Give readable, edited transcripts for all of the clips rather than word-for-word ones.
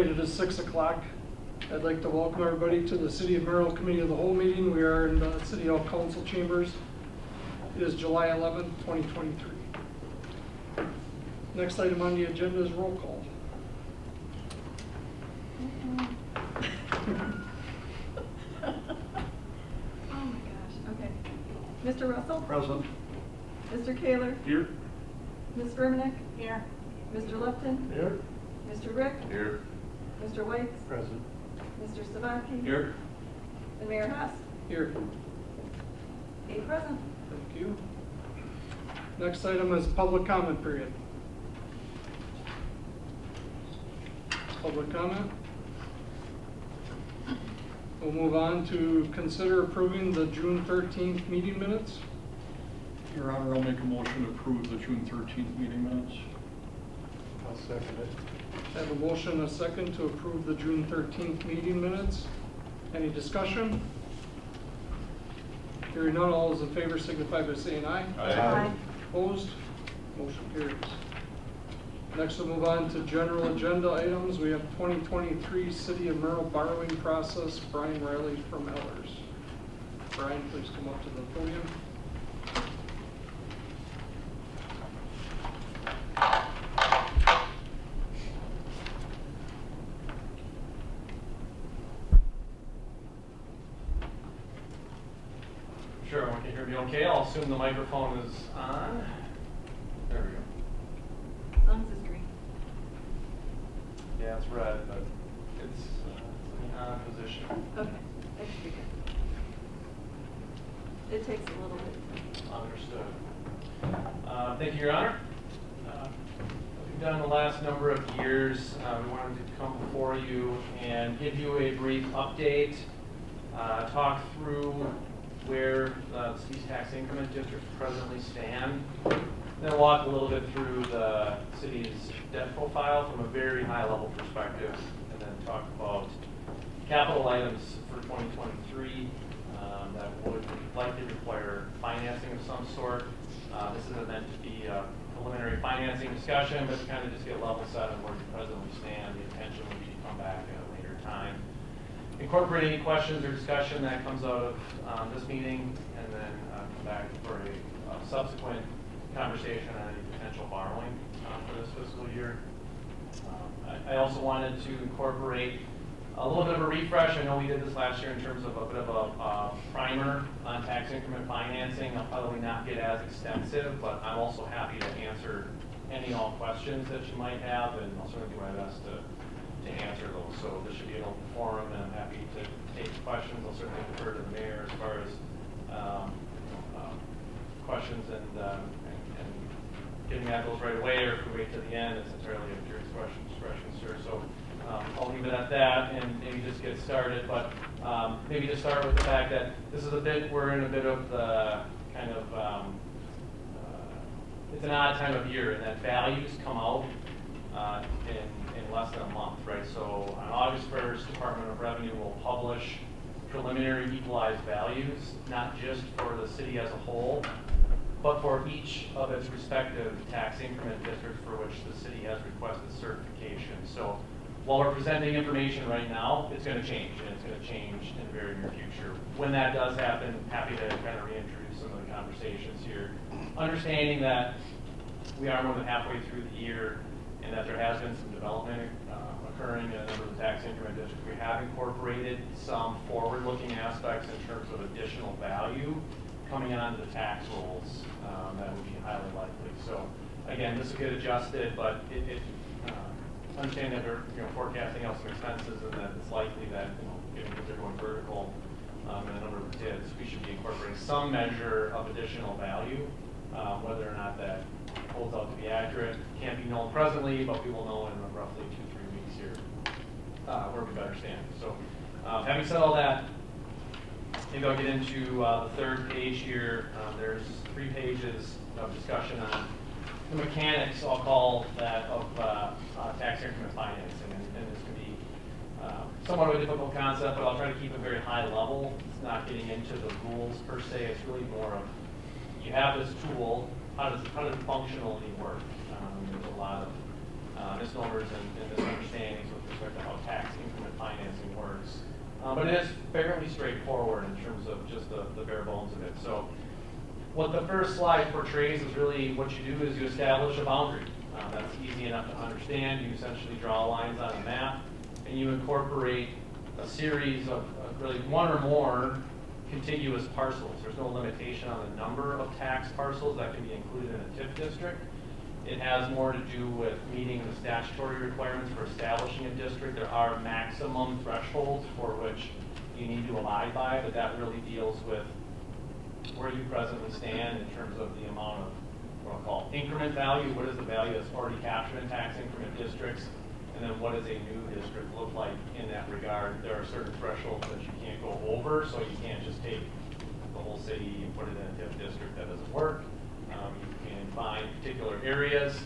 right, it is 6 o'clock. I'd like to welcome everybody to the City of Merrill Committee of the Whole meeting. We are in the City Hall Council Chambers. It is July 11th, 2023. Next item on the agenda is roll call. Oh my gosh, okay. Mr. Russell? Present. Mr. Kaler? Here. Ms. Verminick? Here. Mr. Lupton? Here. Mr. Rick? Here. Mr. Whites? Present. Mr. Savaki? Here. And Mayor Hess? Here. 8 present. Thank you. Next item is public comment period. Public comment. We'll move on to consider approving the June 13th meeting minutes. Your Honor, I'll make a motion to approve the June 13th meeting minutes. I'll second it. I have a motion and a second to approve the June 13th meeting minutes. Any discussion? Hearing none, all those in favor signify by saying aye. Aye. Opposed? Motion carries. Next we'll move on to general agenda items. We have 2023 City of Merrill borrowing process. Brian Riley from Ellers. Brian, please come up to the podium. Sure, everyone can hear me okay. I'll assume the microphone is on. There we go. As long as it's green. Yeah, it's red, but it's in on position. Okay, that should be good. It takes a little bit. Understood. Thank you, Your Honor. What we've done the last number of years, we wanted to come before you and give you a brief update, talk through where the city's tax increment districts presently stand, then walk a little bit through the city's debt profile from a very high level perspective, and then talk about capital items for 2023 that would likely require financing of some sort. This isn't meant to be a preliminary financing discussion, but to kind of just get level set on where we presently stand. The intention would be to come back at a later time, incorporate any questions or discussion that comes out of this meeting, and then come back for a subsequent conversation on any potential borrowing for this fiscal year. I also wanted to incorporate a little bit of a refresh. I know we did this last year in terms of a bit of a primer on tax increment financing. I'll probably not get as extensive, but I'm also happy to answer any and all questions that you might have, and I'll certainly do my best to answer those. So this should be an open forum, and I'm happy to take questions. I'll certainly defer to the mayor as far as questions and getting at those right away, or if we wait to the end, it's entirely up to your discretion, sir. So I'll leave it at that and maybe just get started. But maybe just start with the fact that this is we're in a bit of the kind of, it's an odd time of year, and that values come out in less than a month, right? So on August 1st, Department of Revenue will publish preliminary equalized values, not just for the city as a whole, but for each of its respective tax increment districts for which the city has requested certification. So while we're presenting information right now, it's going to change, and it's going to change in the very near future. When that does happen, happy to kind of reintroduce some of the conversations here, understanding that we are more than halfway through the year, and that there has been some development occurring in a number of the tax increment districts. We have incorporated some forward-looking aspects in terms of additional value coming onto the tax rolls that would be highly likely. So again, this will get adjusted, but understand that we're forecasting out some expenses, and that it's likely that given that they're going vertical in a number of bids, we should be incorporating some measure of additional value. Whether or not that holds out to be accurate can't be known presently, but we will know in roughly 2-3 weeks here where we better stand. So having said all that, maybe I'll get into the third page here. There's 3 pages of discussion on the mechanics, I'll call that, of tax increment financing. And this can be somewhat of a difficult concept, but I'll try to keep it very high level. It's not getting into the rules per se. It's really more of, you have this tool, how does it functionally work? There's a lot of misnomers and misunderstandings with respect to how tax increment financing works. But it is fairly straightforward in terms of just the bare bones of it. So what the first slide portrays is really what you do is you establish a boundary. That's easy enough to understand. You essentially draw lines on a map, and you incorporate a series of really one or more contiguous parcels. There's no limitation on the number of tax parcels that can be included in a TIF district. It has more to do with meeting the statutory requirements for establishing a district. There are maximum thresholds for which you need to abide by, but that really deals with where you presently stand in terms of the amount of what I'll call increment value. What is the value that's already captured in tax increment districts? And then what does a new district look like in that regard? There are certain thresholds that you can't go over, so you can't just take the whole city and put it in a TIF district. That doesn't work. You can find particular areas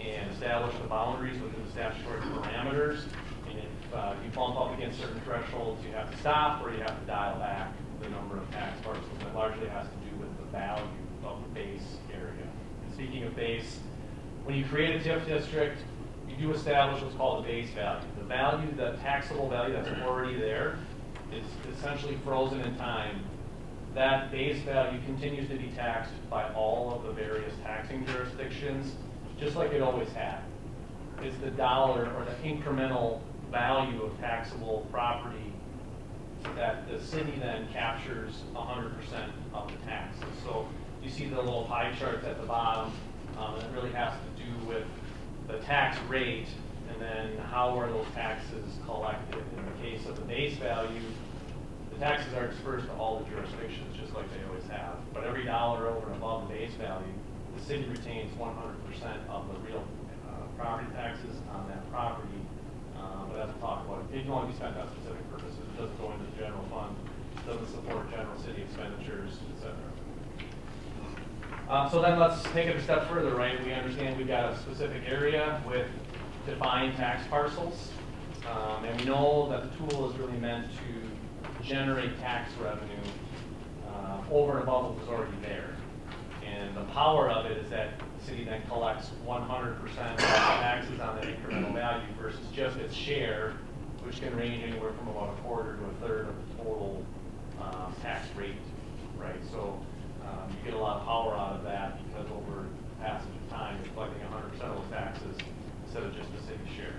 and establish the boundaries within the statutory parameters. And if you bump up against certain thresholds, you have to stop or you have to dial back the number of tax parcels. And it largely has to do with the value of the base area. And speaking of base, when you create a TIF district, you do establish what's called the base value. The value, the taxable value that's already there is essentially frozen in time. That base value continues to be taxed by all of the various taxing jurisdictions, just like it always had. It's the dollar or the incremental value of taxable property that the city then captures 100% of the taxes. So you see the little pie charts at the bottom, and it really has to do with the tax rate and then how are those taxes collected. In the case of the base value, the taxes are dispersed to all the jurisdictions just like they always have. But every dollar over and above the base value, the city retains 100% of the real property taxes on that property. But as we'll talk about, it can only be spent on specific purposes. It doesn't go into the general fund, it doesn't support general city expenditures, etc. So then let's take it a step further, right? We understand we've got a specific area with defined tax parcels. And we know that the tool is really meant to generate tax revenue over and above what was already there. And the power of it is that the city then collects 100% of the taxes on the incremental value versus just its share, which can range anywhere from about a quarter to a third of the total tax rate, right? So you get a lot of power out of that because over the passage of time, you're collecting 100% of those taxes instead of just the city's share.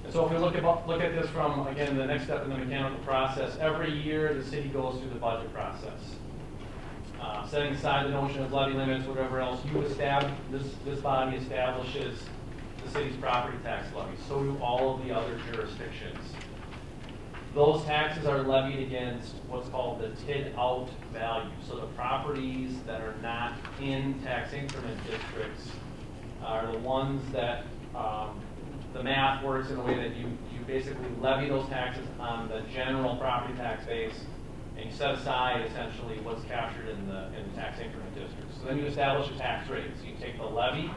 And so if we look at this from, again, the next step in the mechanical process, every year the city goes through the budget process. Setting aside the notion of levy limits, whatever else, this body establishes the city's property tax levy. So do all of the other jurisdictions. Those taxes are levied against what's called the TID out value. So the properties that are not in tax increment districts are the ones that the math works in a way that you basically levy those taxes on the general property tax base, and you set aside essentially what's captured in the tax increment district. So then you establish a tax rate. So you take the levy,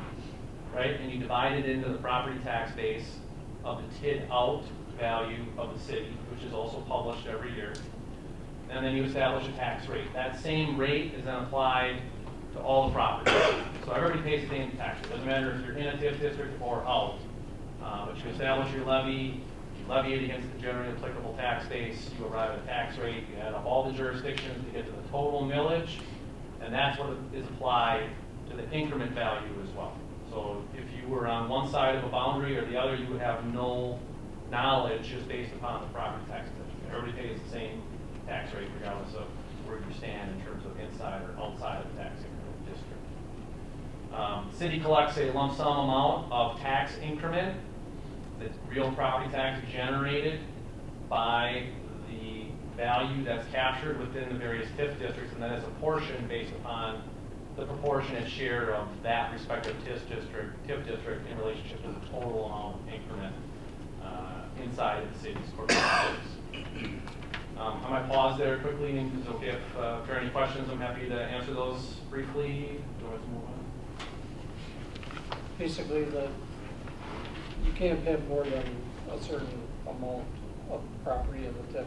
right, and you divide it into the property tax base of the TID out value of the city, which is also published every year. And then you establish a tax rate. That same rate is then applied to all the properties. So everybody pays the same tax. It doesn't matter if you're in a TIF district or out. But you establish your levy, you levy it against the generally applicable tax base, you arrive at a tax rate, you add up all the jurisdictions to get to the total millage, and that's what is applied to the increment value as well. So if you were on one side of a boundary or the other, you would have no knowledge just based upon the property tax district. Everybody pays the same tax rate regardless of where you stand in terms of inside or outside of the tax increment district. City collects a lump sum amount of tax increment, the real property tax generated by the value that's captured within the various TIF districts, and then as a portion based upon the proportionate share of that respective TIF district in relationship to the total amount of increment inside of the city's corporate taxes. I might pause there quickly, and it's okay if there are any questions, I'm happy to answer those briefly. Do you want to move on? Basically, you can't have more than a certain amount of property in the TIF.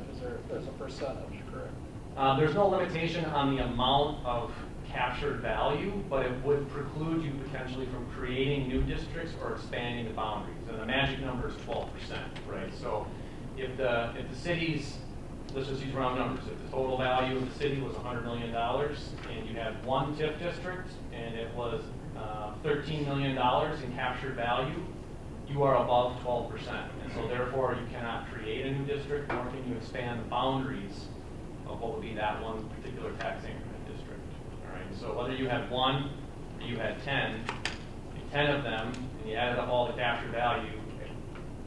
There's a percentage, correct? There's no limitation on the amount of captured value, but it would preclude you potentially from creating new districts or expanding the boundaries. And the magic number is 12%, right? So if the city's, let's just use round numbers, if the total value of the city was $100 million and you had one TIF district and it was $13 million in captured value, you are above 12%. And so therefore you cannot create a new district, nor can you expand the boundaries of what would be that one particular tax increment district. All right, so whether you had one or you had 10 of them, and you added up all the captured value,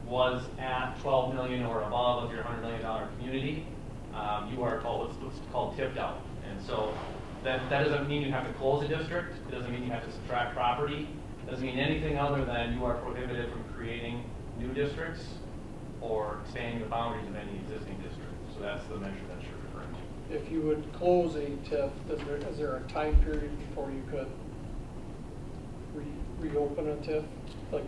was at 12 million or above of your $100 million community, you are called what's called tipped out. And so that doesn't mean you have to close a district. It doesn't mean you have to subtract property. It doesn't mean anything other than you are prohibited from creating new districts or expanding the boundaries of any existing district. So that's the measure that you're referring to. If you would close a TIF, is there a time period before you could reopen a TIF? Like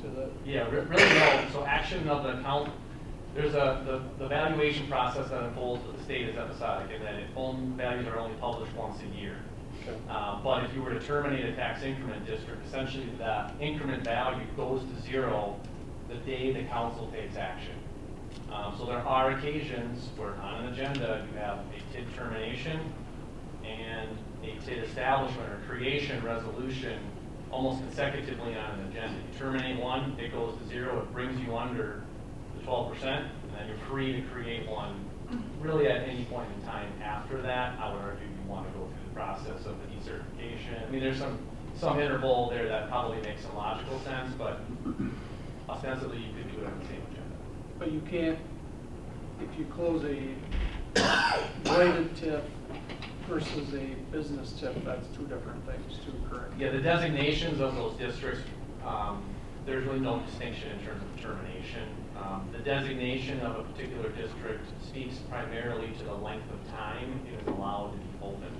to the Yeah, really no. So action of the account, there's the valuation process that unfolds with the state is episodic, and that home values are only published once a year. okay. But if you were to terminate a tax increment district, essentially the increment value goes to zero the day the council takes action. So there are occasions where on an agenda you have a TID termination and a TID establishment or creation resolution almost consecutively on an agenda. You terminate one, it goes to zero, it brings you under the 12%, and then you're free to create one really at any point in time after that. I would argue you want to go through the process of the decertification. I mean, there's some interval there that probably makes some logical sense, but ostensibly you could do it on the same agenda. But you can't, if you close a blighted TIF versus a business TIF, that's two different things too, correct? Yeah, the designations of those districts, there's really no distinction in terms of termination. The designation of a particular district speaks primarily to the length of time it is allowed to be open.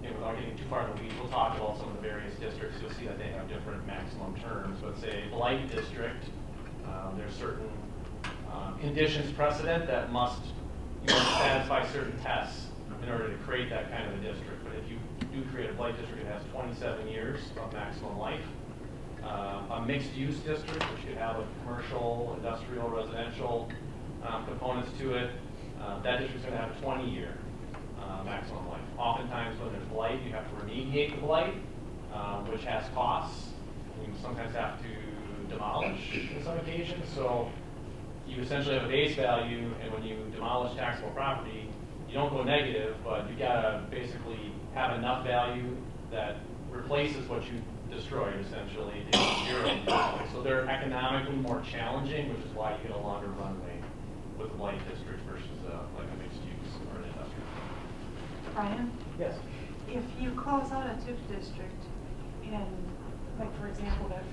Without getting too far in the weeds, we'll talk about some of the various districts. You'll see that they have different maximum terms. But say blight district, there's certain conditions precedent that must satisfy certain tests in order to create that kind of a district. But if you do create a blight district, it has 27 years of maximum life. A mixed-use district, which could have a commercial, industrial, residential components to it, that district's going to have a 20-year maximum life. Oftentimes, when there's blight, you have to remediate the blight, which has costs. You sometimes have to demolish in some occasions. So you essentially have a base value, and when you demolish taxable property, you don't go negative, but you gotta basically have enough value that replaces what you destroyed essentially to get zero. So they're economically more challenging, which is why you get a longer runway with a blight district versus like a mixed use or an industrial. Brian? Yes. If you close out a TIF district and, like for example, that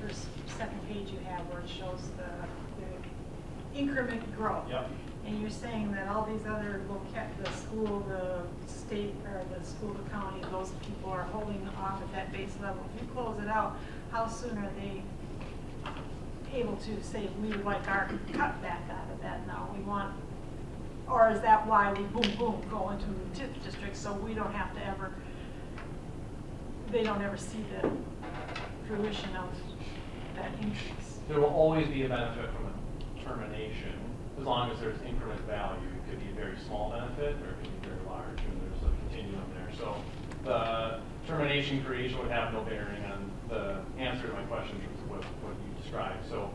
second page you have where it shows the increment growth. Yep. And you're saying that all these other the school, the state, or the school, the county, those people are holding off at that base level. If you close it out, how soon are they able to say, we would like our cut back out of that now? We want, or is that why we boom, boom, go into TIF districts so we don't have to ever, they don't ever see the fruition of that increase? There will always be a benefit from a termination, as long as there's increment value. It could be a very small benefit, or it could be very large, and there's a continuum there. So the termination creation would have no bearing on the answer to my question in terms of what you described. So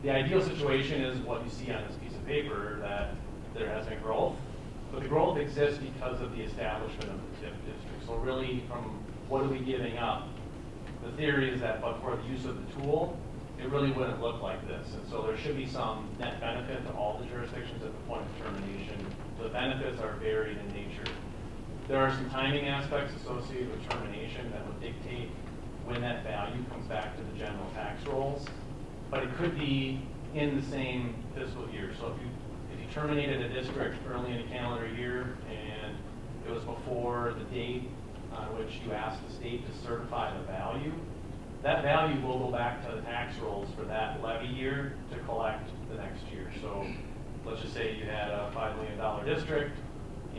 the ideal situation is what you see on this piece of paper, that there has been growth, but the growth exists because of the establishment of the TIF district. So really, from what are we giving up? The theory is that, but for the use of the tool, it really wouldn't look like this. And so there should be some net benefit to all the jurisdictions at the point of termination. The benefits are varied in nature. There are some timing aspects associated with termination that would dictate when that value comes back to the general tax rolls, but it could be in the same fiscal year. So if you terminated a district early in a calendar year and it was before the date on which you asked the state to certify the value, that value will go back to the tax rolls for that levy year to collect the next year. So let's just say you had a $5 million district,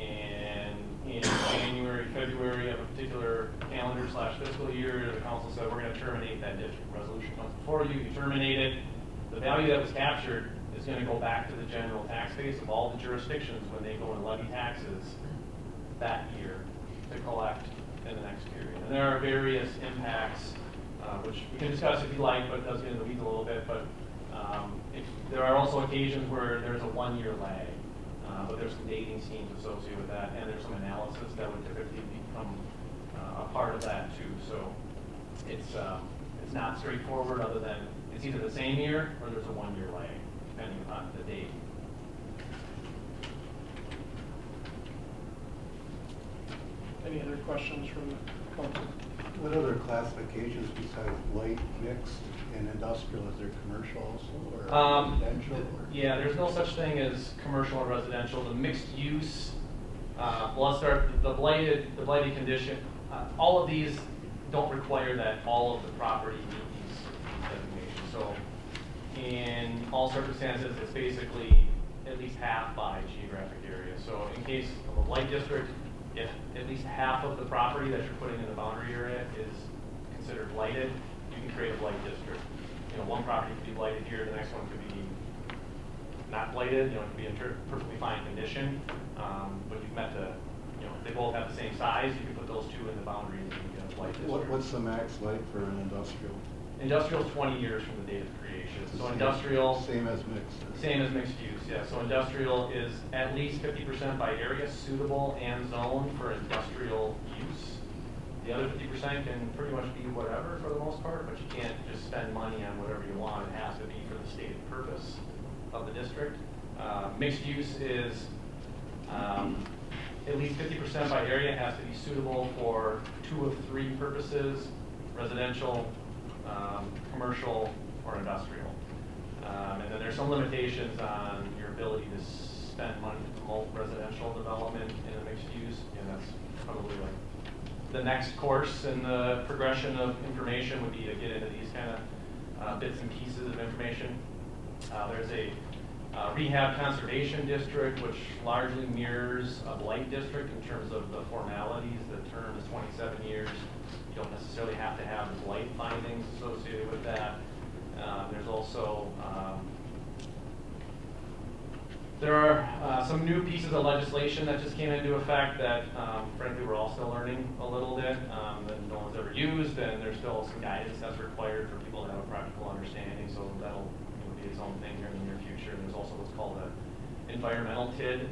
and in February of a particular calendar/fiscal year, the council said, we're gonna terminate that district. Resolution comes before you, you terminate it. The value that was captured is gonna go back to the general tax base of all the jurisdictions when they go and levy taxes that year to collect in the next period. And there are various impacts, which we can discuss if you like, but it does get in the weeds a little bit. But there are also occasions where there's a 1-year lag, but there's some dating schemes associated with that, and there's some analysis that would typically become a part of that too. So it's not straightforward, other than it's either the same year or there's a 1-year lag, depending on the date. Any other questions from the council? What other classifications besides light, mixed, and industrial? Is there commercial also, or residential? Or? Yeah, there's no such thing as commercial or residential. The mixed use, well, let's start, the blighted condition, all of these don't require that all of the property meet these designations. So in all circumstances, it's basically at least half by geographic area. So in case of a light district, if at least half of the property that you're putting in the boundary area is considered blighted, you can create a blight district. You know, one property could be blighted here, the next one could be not blighted, you know, it could be in perfectly fine condition, but you've met the, you know, if they both have the same size, you can put those two in the boundary and you get a blight district. What's the max light for an industrial? Industrial is 20 years from the date of creation. So industrial, same as mixed. same as mixed use, yeah. So industrial is at least 50% by area suitable and zoned for industrial use. The other 50% can pretty much be whatever for the most part, but you can't just spend money on whatever you want. It has to be for the stated purpose of the district. Mixed use is at least 50% by area. It has to be suitable for 2 of 3 purposes: residential, commercial, or industrial. And then there's some limitations on your ability to spend money to promote residential development in a mixed use, and that's probably like the next course in the progression of information would be to get into these kind of bits and pieces of information. There's a rehab conservation district, which largely mirrors a blight district in terms of the formalities. The term is 27 years. You don't necessarily have to have the blight findings associated with that. There's also, there are some new pieces of legislation that just came into effect that, frankly, we're all still learning a little bit, that no one's ever used, and there's still some guidance that's required for people to have a practical understanding, so that'll be its own thing here in the near future. And there's also what's called an environmental TID.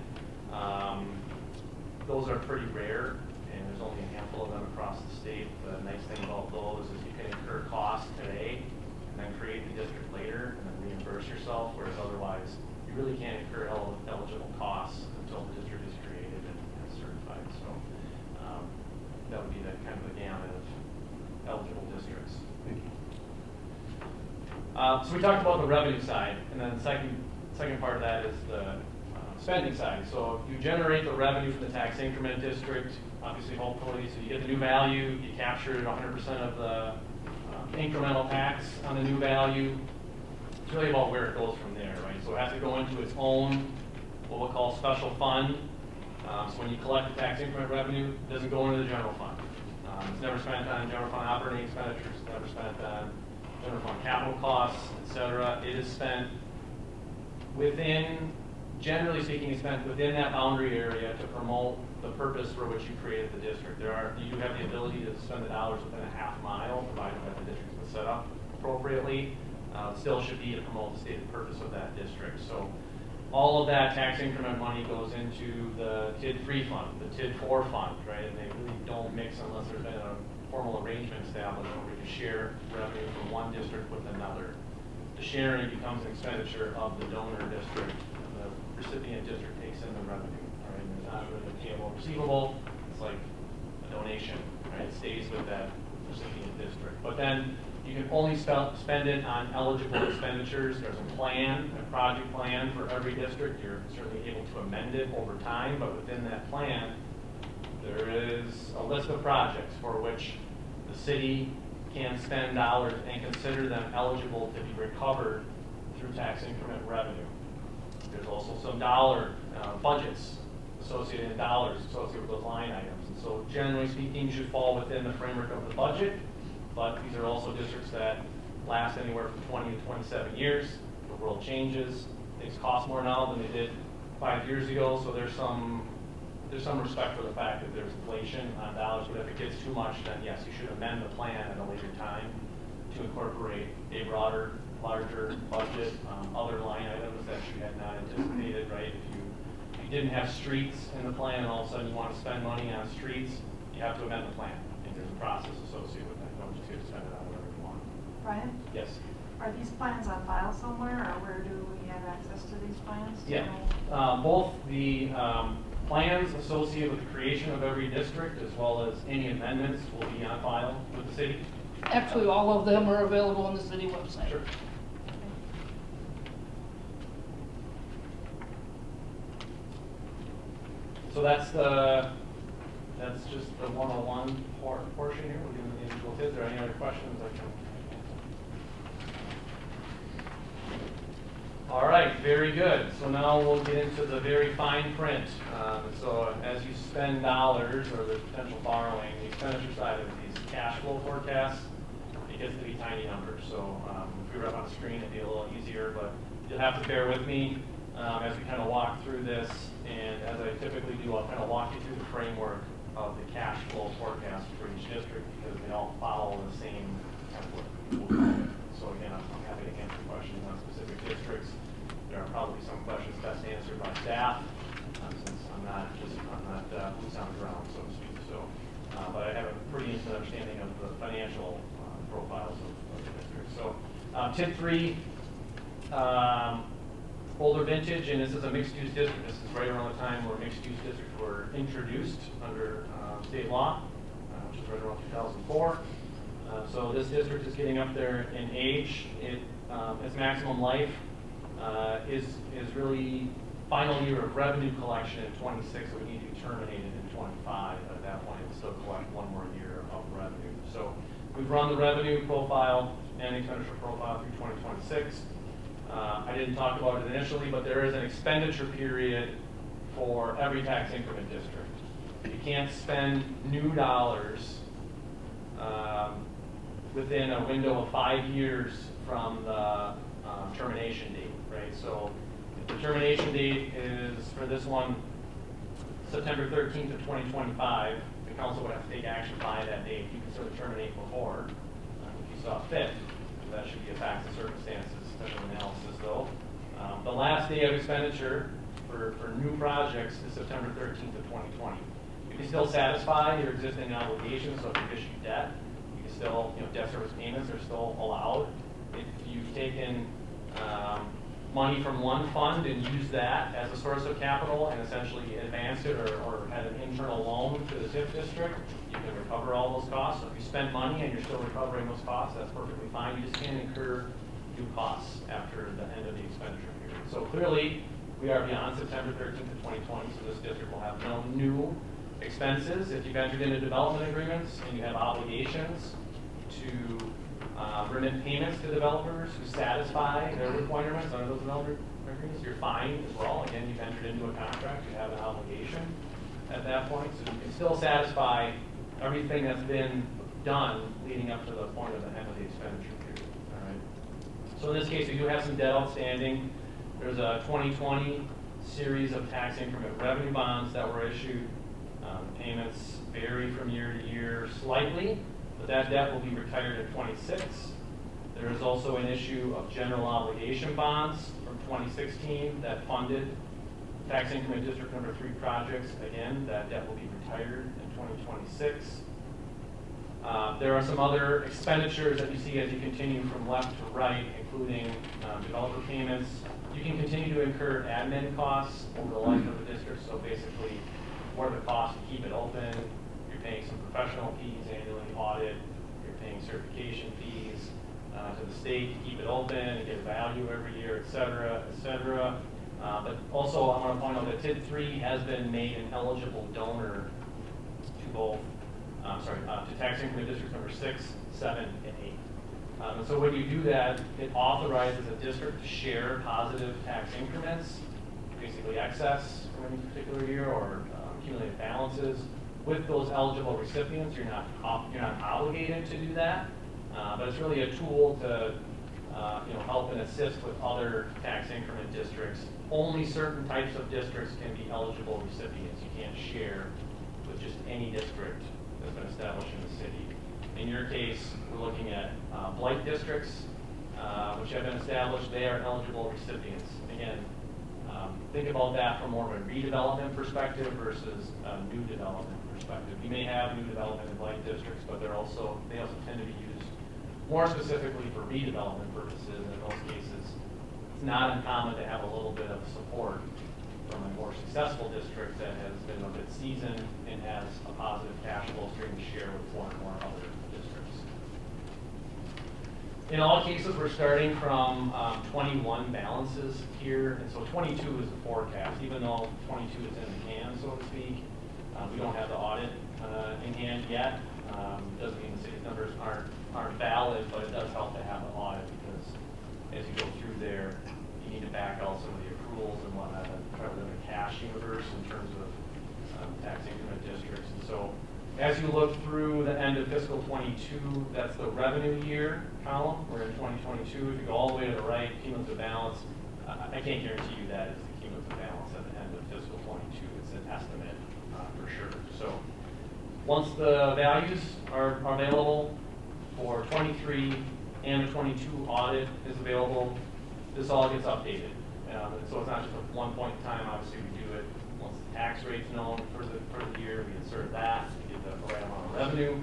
Those are pretty rare, and there's only a handful of them across the state. The nice thing about those is you can incur costs today and then create the district later and then reimburse yourself, whereas otherwise you really can't incur eligible costs until the district is created and certified. So that would be the kind of the gamut of eligible districts. Thank you. So we talked about the revenue side, and then the second part of that is the spending side. So you generate the revenue from the tax increment district, obviously, hopefully, so you get the new value, you capture 100% of the incremental tax on the new value. It's really about where it goes from there, right? So it has to go into its own, what we'll call special fund. So when you collect the tax increment revenue, it doesn't go into the general fund. It's never spent on general fund operating expenditures, it's never spent on general fund capital costs, etc. It is spent within, generally speaking, it's spent within that boundary area to promote the purpose for which you created the district. You do have the ability to spend the dollars within a half mile, provided that the district's been set up appropriately. Still should be to promote the stated purpose of that district. So all of that tax increment money goes into the TID-3 fund, the TID-4 fund, right? And they really don't mix unless there's been a formal arrangement established where we can share revenue from one district with another. The sharing becomes an expenditure of the donor district, and the recipient district takes in the revenue, right? There's not really a payable receivable, it's like a donation, right? It stays with that recipient district. But then you can only spend it on eligible expenditures. There's a plan, a project plan for every district. You're certainly able to amend it over time, but within that plan, there is a list of projects for which the city can spend dollars and consider them eligible to be recovered through tax increment revenue. There's also some dollar budgets associated in dollars associated with those line items. And so generally speaking, should fall within the framework of the budget, but these are also districts that last anywhere from 20 to 27 years. The world changes, things cost more now than they did 5 years ago, so there's some respect for the fact that there's inflation on dollars, but if it gets too much, then yes, you should amend the plan at a later time to incorporate a broader, larger budget, other line items that you had not anticipated, right? If you didn't have streets in the plan and all of a sudden you want to spend money on streets, you have to amend the plan, and there's a process associated with that. You don't just get to spend it on whatever you want. Brian, Yes? are these plans on file somewhere, or where do we have access to these plans? Do you Yeah, know? both the plans associated with the creation of every district as well as any amendments will be on file with the city. Actually, all of them are available on the city website. Sure. So that's just the 101 portion here. We'll give them the individual tips. Are there any other questions I can answer? All right, very good. So now we'll get into the very fine print. So as you spend dollars or the potential borrowing, the expenditure side of these cash flow forecasts, it gets to be tiny numbers. So if we were up on the screen, it'd be a little easier, but you'll have to bear with me as we kind of walk through this. And as I typically do, I'll kind of walk you through the framework of the cash flow forecast for each district because they all follow the same template. So again, I'm happy to answer questions on specific districts. There are probably some questions best answered by staff since I'm not boots on the ground, so to speak. So, but I have a pretty intimate understanding of the financial profiles of the district. So, tip 3. Older vintage, and this is a mixed-use district. This is right around the time where mixed-use districts were introduced under state law, which is right around 2004. So this district is getting up there in age. Its maximum life is really final year of revenue collection in 26. It would need to be terminated in 25. At that point, it would still collect one more year of revenue. So we've run the revenue profile and expenditure profile through 2026. I didn't talk about it initially, but there is an expenditure period for every tax increment district. You can't spend new dollars within a window of 5 years from the termination date, right? So if the termination date is, for this one, September 13th of 2025, the council would have to take action by that date. You can sort of terminate before if you saw fit. That should be a facts and circumstances type of analysis, though. The last day of expenditure for new projects is September 13th of 2020. You can still satisfy your existing obligations, so if you've issued debt, you can still, debt service payments are still allowed. If you've taken money from one fund and used that as a source of capital and essentially advanced it or had an internal loan to the TIF district, you can recover all those costs. So if you spend money and you're still recovering those costs, that's perfectly fine. You just can't incur new costs after the end of the expenditure period. So clearly, we are beyond September 13th of 2020, so this district will have no new expenses. If you've entered into development agreements and you have obligations to remit payments to developers who satisfy their requirements under those development agreements, you're fine as well. Again, you've entered into a contract, you have an obligation at that point, so you can still satisfy everything that's been done leading up to the point of the end of the expenditure period. All right. So in this case, we do have some debt outstanding. There's a 2020 series of tax increment revenue bonds that were issued. Payments vary from year to year slightly, but that debt will be retired in 26. There is also an issue of general obligation bonds from 2016 that funded tax increment district number 3 projects. Again, that debt will be retired in 2026. There are some other expenditures that you see as you continue from left to right, including developer payments. You can continue to incur admin costs over the life of the district. So basically, what are the costs to keep it open? You're paying some professional fees annually, audit. You're paying certification fees to the state to keep it open and get value every year, et cetera, et cetera. But also, I want to point out that TID 3 has been made an eligible donor to both, to tax increment districts number 6, 7, and 8. And so when you do that, it authorizes a district to share positive tax increments, basically excess from from any particular year or accumulated balances. With those eligible recipients, you're not obligated to do that, but it's really a tool to help and assist with other tax increment districts. Only certain types of districts can be eligible recipients. You can't share with just any district that's been established in the city. In your case, we're looking at blight districts, which have been established. They are eligible recipients. Again, think about that from more of a redevelopment perspective versus a new development perspective. You may have new development in blight districts, but they also tend to be used more specifically for redevelopment purposes. In those cases, it's not uncommon to have a little bit of support from a more successful district that has been a bit seasoned and has a positive cash flow stream to share with one or more other districts. In all cases, we're starting from 21 balances here, and so 22 is the forecast. Even though 22 is in the can, so to speak, we don't have the audit in hand yet. Doesn't mean the city's numbers aren't valid, but it does help to have the audit because as you go through there, you need to back out some of the accruals and whatnot and try to live in a cash universe in terms of tax increment districts. And so as you look through the end of fiscal 22, that's the revenue year column. We're in 2022. If you go all the way to the right, cumulative balance, I can't guarantee you that is the cumulative balance at the end of fiscal 22. It's an estimate for sure. So once the values are available for 23 and the 22 audit is available, this all gets updated. And so it's not just at one point in time. Obviously, we do it once the tax rate's known for the year. We insert that. We get the right amount of revenue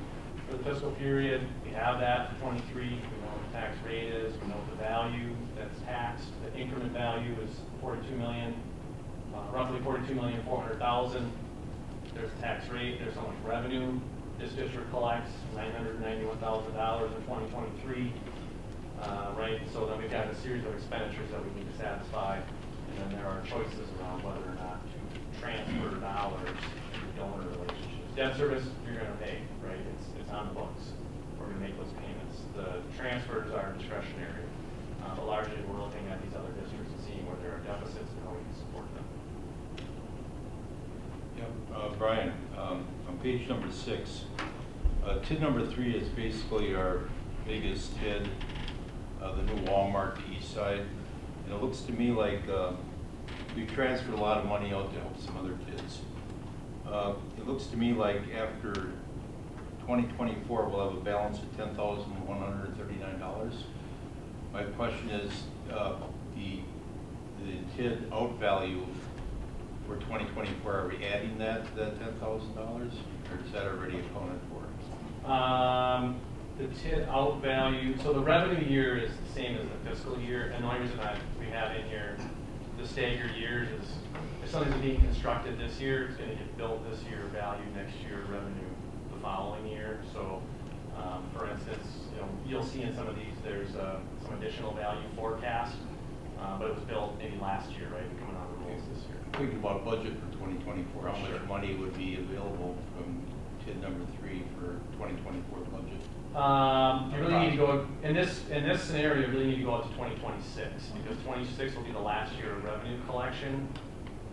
for the fiscal period. We have that for 23. We know what the tax rate is. We know what the value that's taxed. The increment value is 42 million, roughly 42,400,000. There's a tax rate. There's how much revenue this district collects, $991,000 in 2023. Right, so then we've got a series of expenditures that we need to satisfy, and then there are choices around whether or not to transfer dollars to donor relationships. Debt service, you're going to pay, right? It's on the books. We're going to make those payments. The transfers are discretionary, but largely we're looking at these other districts and seeing where there are deficits and how we can support them. Yep, Brian, on page number 6, TID number 3 is basically our biggest TID. The new Walmart to East Side, and it looks to me like we've transferred a lot of money out to help some other kids. It looks to me like after 2024 we'll have a balance of $10,139. My question is, the TID out value for 2024, are we adding that $10,000, or is that already accounted for? The TID out value, so the revenue year is the same as the fiscal year, and the only reason we have in here the staggered years is if something's being constructed this year, it's going to get built this year, value next year, revenue the following year. So, for instance, you'll see in some of these there's some additional value forecast, but it was built maybe last year, right, coming on the rules this year. Thinking about budget for 2024, how much money would be available from TID number 3 for 2024 budget? You really need to go in this scenario. You really need to go out to 2026 because 26 will be the last year of revenue collection,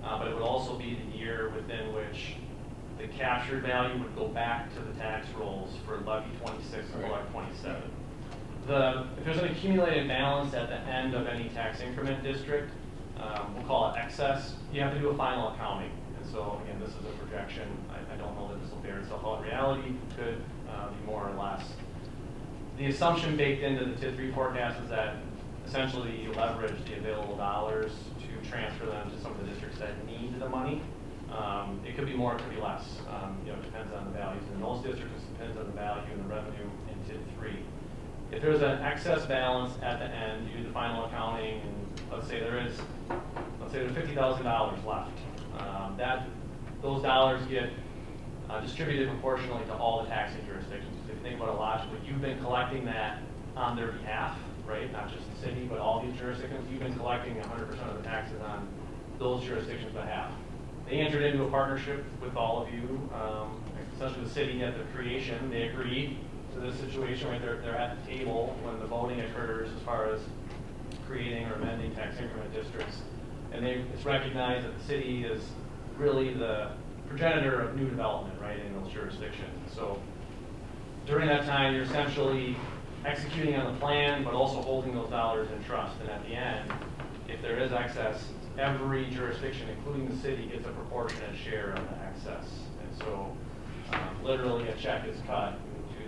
but it would also be the year within which the captured value would go back to the tax rolls for levy 26 and levy 27. If there's an accumulated balance at the end of any tax increment district, we'll call it excess. You have to do a final accounting, and so again, this is a projection. I don't know that this will bear itself out in reality. It could be more or less. The assumption baked into the TID 3 forecast is that essentially you leverage the available dollars to transfer them to some of the districts that need the money. It could be more, it could be less. It depends on the values in those districts. It depends on the value and the revenue in TID 3. If there's an excess balance at the end, you do the final accounting, and let's say there's $50,000 left. Those dollars get distributed proportionally to all the taxing jurisdictions. If you think about it logically, you've been collecting that on their behalf, right? Not just the city, but all these jurisdictions. You've been collecting 100% of the taxes on those jurisdictions' behalf. They entered into a partnership with all of you, essentially the city at the creation. They agreed to this situation, right? They're at the table when the voting occurs as far as creating or amending tax increment districts. And it's recognized that the city is really the progenitor of new development, right, in those jurisdictions. So during that time, you're essentially executing on the plan, but also holding those dollars in trust. And at the end, if there is excess, every jurisdiction, including the city, gets a proportionate share of the excess. And so literally a check is cut to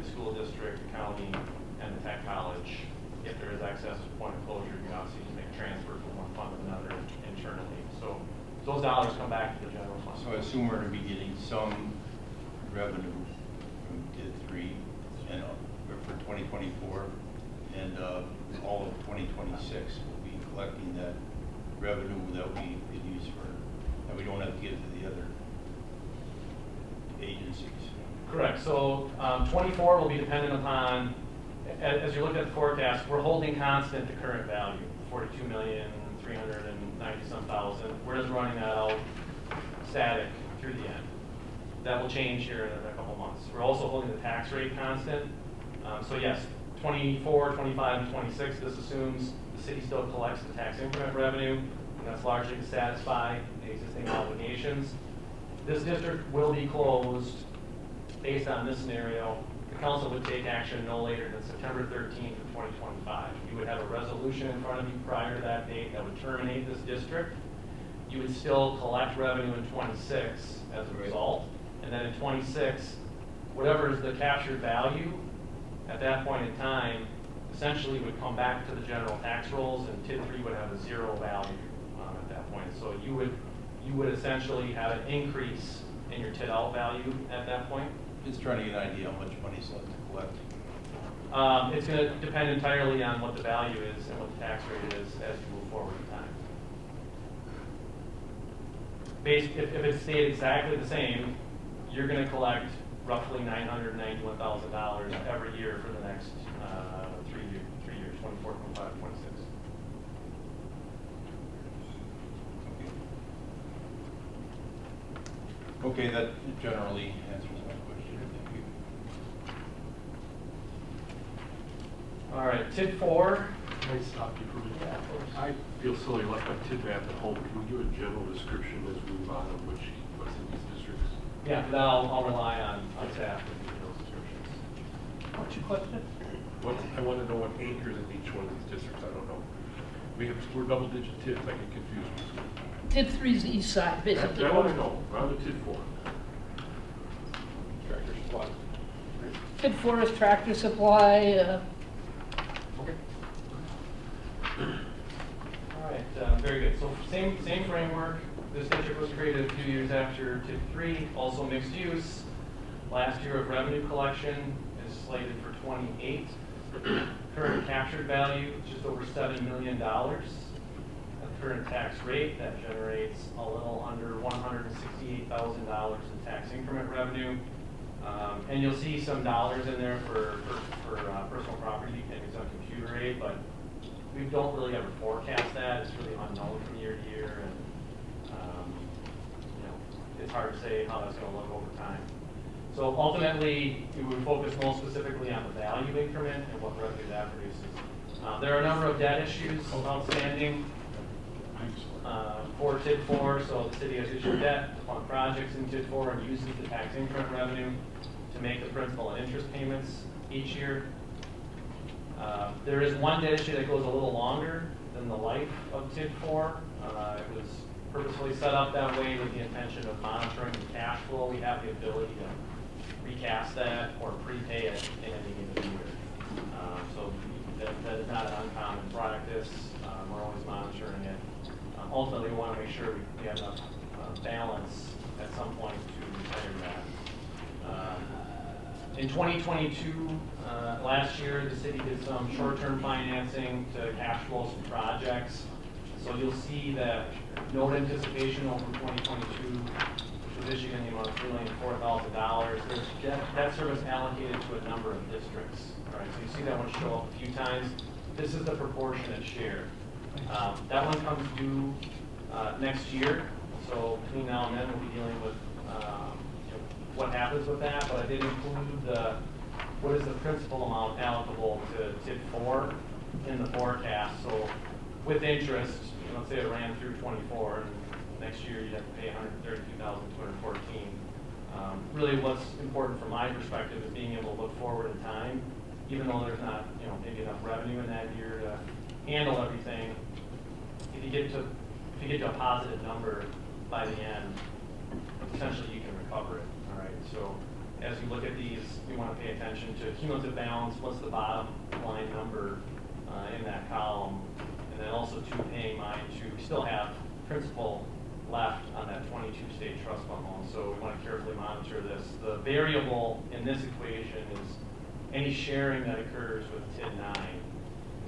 the school district, the county, and the tech college. If there is excess at the point of closure, you obviously just make a transfer from one fund to another internally. So those dollars come back to the general fund. So I assume we're going to be getting some revenue from TID 3 and for 2024, and all of 2026 will be collecting that revenue that we could use for, that we don't have to give to the other agencies. Correct. So 24 will be dependent upon, as you look at the forecast, we're holding constant the current value, 42,390,000. We're just running that out static through the end. That will change here in a couple months. We're also holding the tax rate constant. So yes, 24, 25, and 26, this assumes the city still collects the tax increment revenue, and that's largely to satisfy the existing obligations. This district will be closed based on this scenario. The council would take action no later than September 13th of 2025. You would have a resolution in front of you prior to that date that would terminate this district. You would still collect revenue in 26 as a result. And then in 26, whatever is the captured value at that point in time essentially would come back to the general tax rolls, and TID 3 would have a zero value at that point. So you would essentially have an increase in your TID out value at that point. Just trying to get an idea how much money's left to collect. It's going to depend entirely on what the value is and what the tax rate is as you move forward in time. If it stayed exactly the same, you're going to collect roughly $991,000 every year for the next 3 years, 24, 25, 26. Okay, that generally answers my question. Thank you. All right, TID 4. Can I stop you for a minute? I feel silly like a TID map at home. Can we do a general description as we move on of what's in these districts? Yeah, then I'll rely on staff to do those descriptions. What's your question? I want to know what anchors in each one of these districts. I don't know. We're double-digit TIDs. I get confused. TID 3 is the east side, basically. I want to know. We're on the TID 4. Tractor supply. TID 4 is Tractor Supply. Okay. All right, very good. So same framework. This district was created a few years after TID 3, also mixed use. Last year of revenue collection is slated for 28. Current captured value, just over $7 million. At current tax rate, that generates a little under $168,000 in tax increment revenue. And you'll see some dollars in there for personal property depending on computer aid, but we don't really ever forecast that. It's really unknown from year to year, and it's hard to say how that's going to look over time. So ultimately, we would focus most specifically on the value increment and what revenue that produces. There are a number of debt issues outstanding for TID 4. So the city has issued debt to fund projects in TID 4 and uses the tax increment revenue to make the principal and interest payments each year. There is one debt issue that goes a little longer than the life of TID 4. It was purposefully set up that way with the intention of monitoring the cash flow. We have the ability to recast that or prepay it in any given year. So that is not an uncommon practice. We're always monitoring it. Ultimately, we want to make sure we have enough balance at some point to retire that. In 2022, last year, the city did some short-term financing to cash flow some projects. So you'll see that note anticipation over 2022, which was issued in the amount of $3,004,000. There's debt service allocated to a number of districts. Right? So you see that one show up a few times. This is the proportionate share. That one comes due next year. So between now and then, we'll be dealing with what happens with that. But I did include what is the principal amount allocable to TID 4 in the forecast. So with interest, let's say it ran through 24, and Next year, you'd have to pay $132,214. Really what's important from my perspective is being able to look forward in time, even though there's not, maybe enough revenue in that year to handle everything. If you get to a positive number by the end, essentially you can recover it, all right? So as you look at these, you want to pay attention to cumulative balance, what's the bottom line number in that column, and then also to paying mind to, we still have principal left on that 22 state trust fund loan, so we want to carefully monitor this. The variable in this equation is any sharing that occurs with TID 9.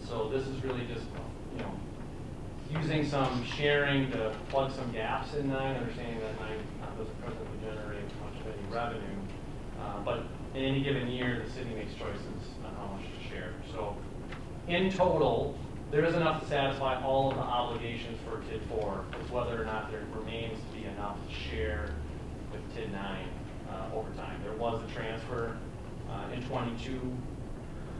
So this is really just, using some sharing to plug some gaps in 9, understanding that 9 doesn't presently generate much of any revenue. But in any given year, the city makes choices on how much to share. So in total, there is enough to satisfy all of the obligations for TID 4. It's whether or not there remains to be enough to share with TID 9 over time. There was a transfer in 22.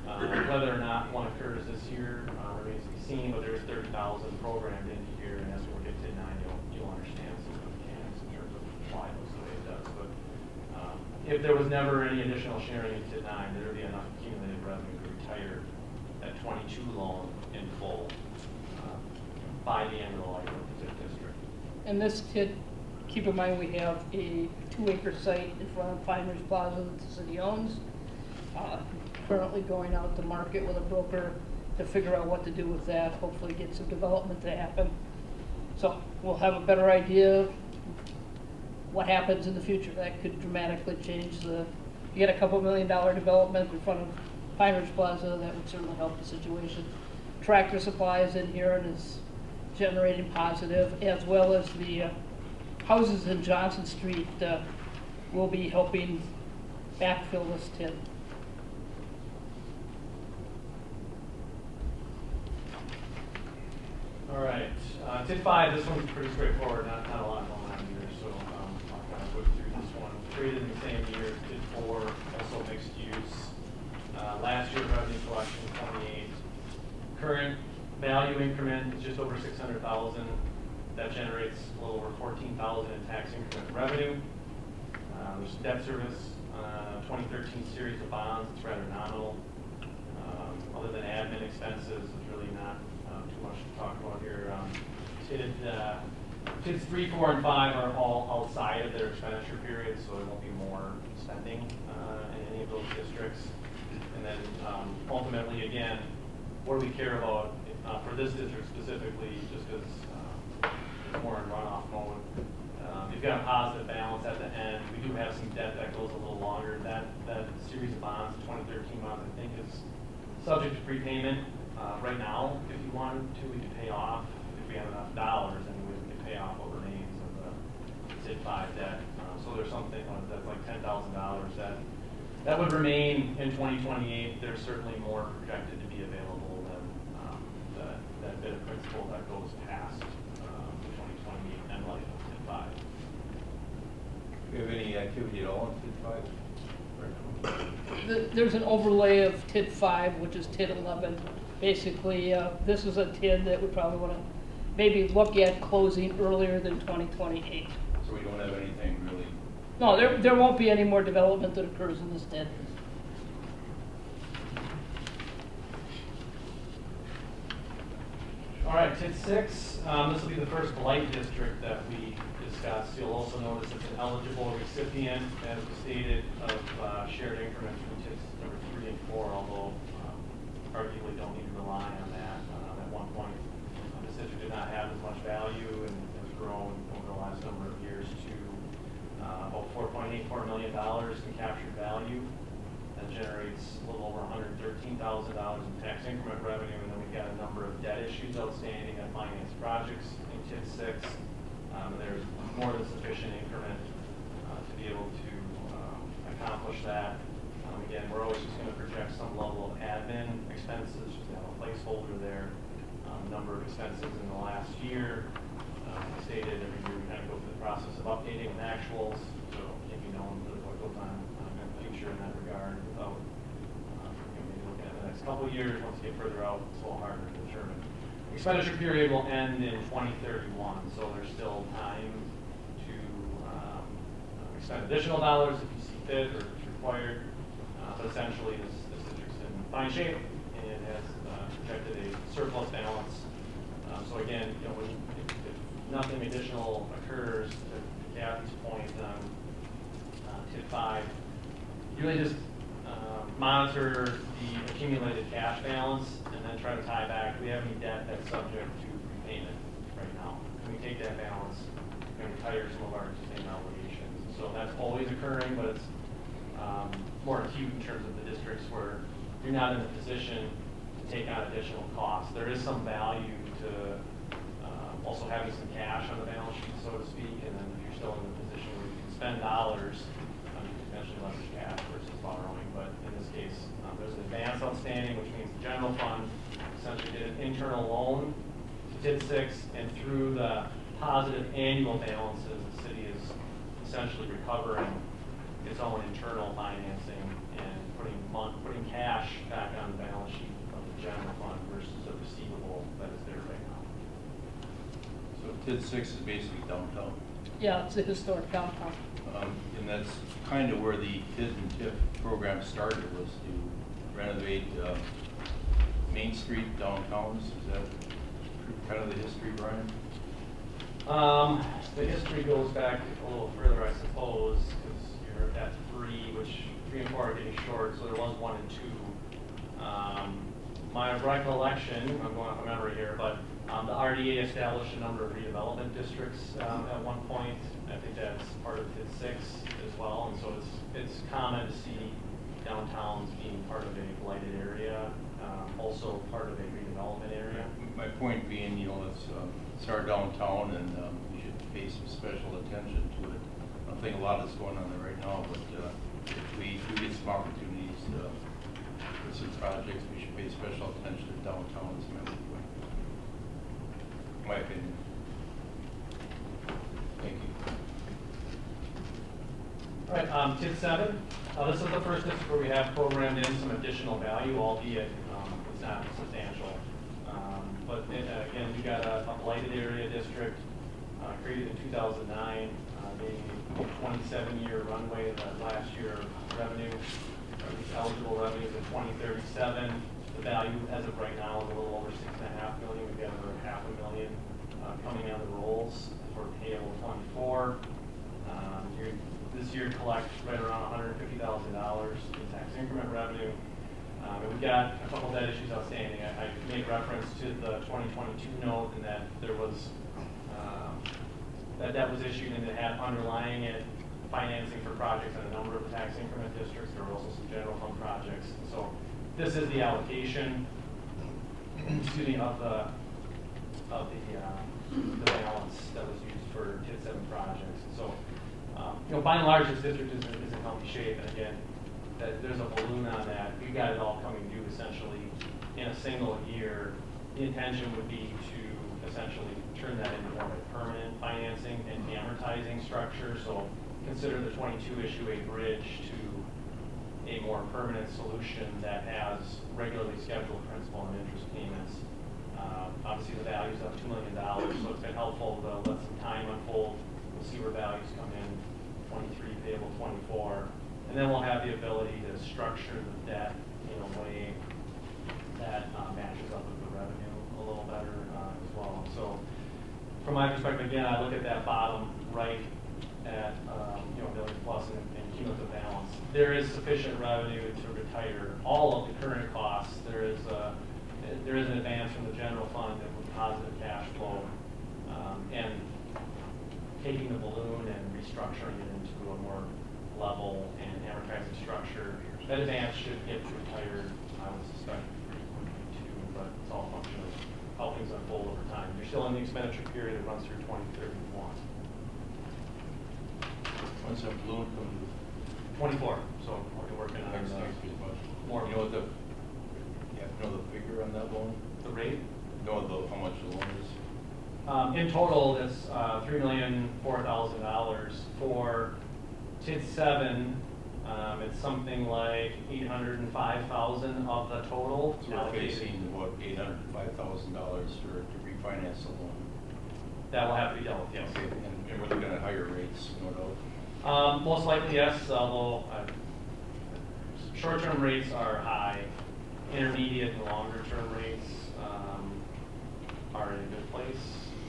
Whether or not one occurs this year remains to be seen, but there's 30,000 programmed into here, and as we get TID 9, you'll understand some of the mechanics in terms of why it looks the way it does. But if there was never any additional sharing in TID 9, there would be enough accumulated revenue to retire that 22 loan in full by the end of the life of the TID district. And this TID, keep in mind, we have a 2-acre site in front of Finers Plaza that the city owns. Currently going out to market with a broker to figure out what to do with that, hopefully get some development to happen. So we'll have a better idea of what happens in the future. That could dramatically change you get a couple $1 million development in front of Pinehurst Plaza, that would certainly help the situation. Tractor Supply is in here and is generating positive, as well as the houses in Johnson Street will be helping backfill this TID. All right, TID 5, this one's pretty straightforward, not a lot going on here, so I'll kind of whip through this one. Created in the same year, TID 4, also mixed use. Last year, revenue collection, 28. Current value increment is just over 600,000. That generates a little over 14,000 in tax increment revenue. There's debt service, 2013 series of bonds, it's rather nominal. Other than admin expenses, it's really not too much to talk about here. TIDs 3, 4, and 5 are all outside of their expenditure period, so there won't be more spending in any of those districts. And then ultimately, again, what do we care about for this district specifically, just because it's more in runoff mode. You've got a positive balance at the end. We do have some debt that goes a little longer. That series of bonds, 2013 bonds, I think is subject to prepayment. Right now, if you wanted to, we could pay off, if we have enough dollars, and we could pay off what remains of the TID 5 debt. So there's something that's like $10,000 that would remain in 2028. There's certainly more projected to be available than that bit of principal that goes past 2028 end life of TID 5. Do you have any activity at all in TID 5? There's an overlay of TID 5, which is TID 11. Basically, this is a TID that we probably want to maybe look at closing earlier than 2028. So we don't have anything really? No, there won't be any more development that occurs in this TID. All right, TID 6, this will be the first blight district that we discussed. You'll also notice it's an eligible recipient, as was stated, of shared increments from TIDs number 3 and 4, although arguably don't need to rely on that. At one point, this district did not have as much value and has grown over the last number of years to about $4.84 million in captured value. That generates a little over $113,000 in tax increment revenue, and then we've got a number of debt issues outstanding on finance projects in TID 6. There's more than sufficient increment to be able to accomplish that. Again, we're always just going to project some level of admin expenses, just to have a placeholder there. Number of expenses in the last year. Stated every year we kind of go through the process of updating with actuals, so it can be known what goes on in the future in that regard without maybe looking at the next couple of years. Once you get further out, it's a little harder to determine. expenditure period will end in 2031, so there's still time to expend additional dollars if you see fit or if it's required. But essentially, this district's in fine shape and has projected a surplus balance. So again, if nothing additional occurs, to Kathy's point on TID 5, you really just monitor the accumulated cash balance and then try to tie back, do we have any debt that's subject to repayment right now? Can we take that balance and retire some of our existing obligations? So that's always occurring, but it's more acute in terms of the districts where you're not in a position to take on additional costs. There is some value to also having some cash on the balance sheet, so to speak, and then if you're still in a position where you can spend dollars, you can potentially leverage cash versus borrowing. But in this case, there's an advance outstanding, which means the general fund essentially did an internal loan to TID 6, and through the positive annual balances, the city is essentially recovering its own internal financing and putting cash back on the balance sheet of the general fund versus a receivable that is there right now. So TID 6 is basically downtown. Yeah, it's a historic downtown. And that's kind of where the TID and TIF program started, was to renovate Main Street downtowns. Is that kind of the history, Brian? The history goes back a little further, I suppose, because you're at 3, which 3 and 4 are getting short, so there was 1 and 2. My recollection, I'm going off of memory here, but the RDA established a number of redevelopment districts at one point. I think that's part of TID 6 as well, and so it's common to see downtowns being part of a blighted area, also part of a redevelopment area. My point being, it's our downtown, and we should pay some special attention to it. I don't think a lot is going on there right now, but if we do get some opportunities for some projects, we should pay special attention to downtown. Is my opinion. Thank you. All right, TID 7. This is the first district where we have programmed in some additional value, albeit it's not substantial. But again, we got a blighted area district created in 2009, being a 27-year runway. The last year of revenue, eligible revenue is in 2037. The value as of right now is a little over $6.5 million. We've got over $500,000 coming on the rolls for payable 24. This year collect right around $150,000 in tax increment revenue. And we've got a couple of debt issues outstanding. I made reference to the 2022 note, and that there was that was issued, and it had underlying it financing for projects in a number of tax increment districts. There were also some general fund projects. So this is the allocation, excuse me, of the balance that was used for TID 7 projects. So, by and large, this district is in healthy shape. And again, there's a balloon on that. We've got it all coming due essentially in a single year. The intention would be to essentially turn that into more of a permanent financing and amortizing structure. So consider the 22 issue a bridge to a more permanent solution that has regularly scheduled principal and interest payments. Obviously, the value's up $2 million, so it's been helpful to let some time unfold. We'll see where values come in, 23, payable 24. And then we'll have the ability to structure the debt in a way that matches up with the revenue a little better as well. So from my perspective, again, I look at that bottom right at $1 million plus in cumulative balance. There is sufficient revenue to retire all of the current costs. There is an advance from the general fund and with positive cash flow, and taking the balloon and restructuring it into a more level and amortizing structure. That advance should get retired, I would suspect, pretty quickly too, but it's all a function of how things unfold over time. You're still in the expenditure period that runs through 2031. When's that balloon come to? 24, so we're working on more. You know the figure on that loan? The rate? How much the loan is? In total, it's $3,004,000 for TID 7. It's something like 805,000 of the total. So we're facing about $805,000 to refinance the loan. That will have to be dealt with, yes. Okay, and we're looking at higher rates, no doubt. Most likely, yes, although short-term rates are high. Intermediate and longer-term rates are in a good place,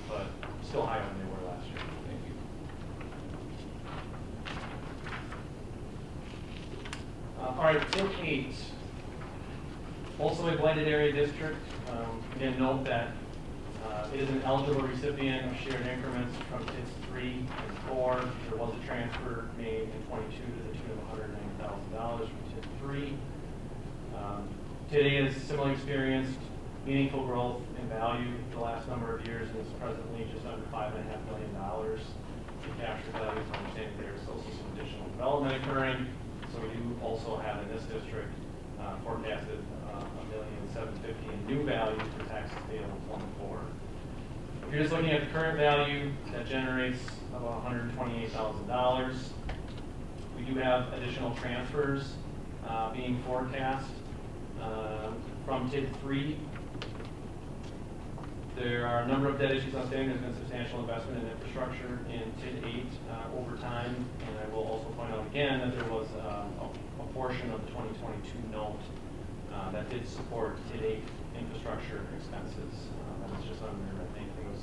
but still higher than they were last year. Thank you. All right, TID 8, also a blighted area district. Again, note that it is an eligible recipient of shared increments from TIDs 3 and 4. There was a transfer made in 22 to the tune of $190,000 from TID 3. TID 8 has similarly experienced meaningful growth in value the last number of years and is presently just under $5.5 million in capture values. Understanding there is still some additional development occurring. So we do also have in this district forecasted $1,750,000 in new value for taxes payable in 24. If you're just looking at the current value, that generates about $128,000. We do have additional transfers being forecast from TID 3. There are a number of debt issues outstanding. There's been substantial investment in infrastructure in TID 8 over time. And I will also point out again that there was a portion of the 2022 note that did support TID 8 infrastructure expenses. That was just under, I think it was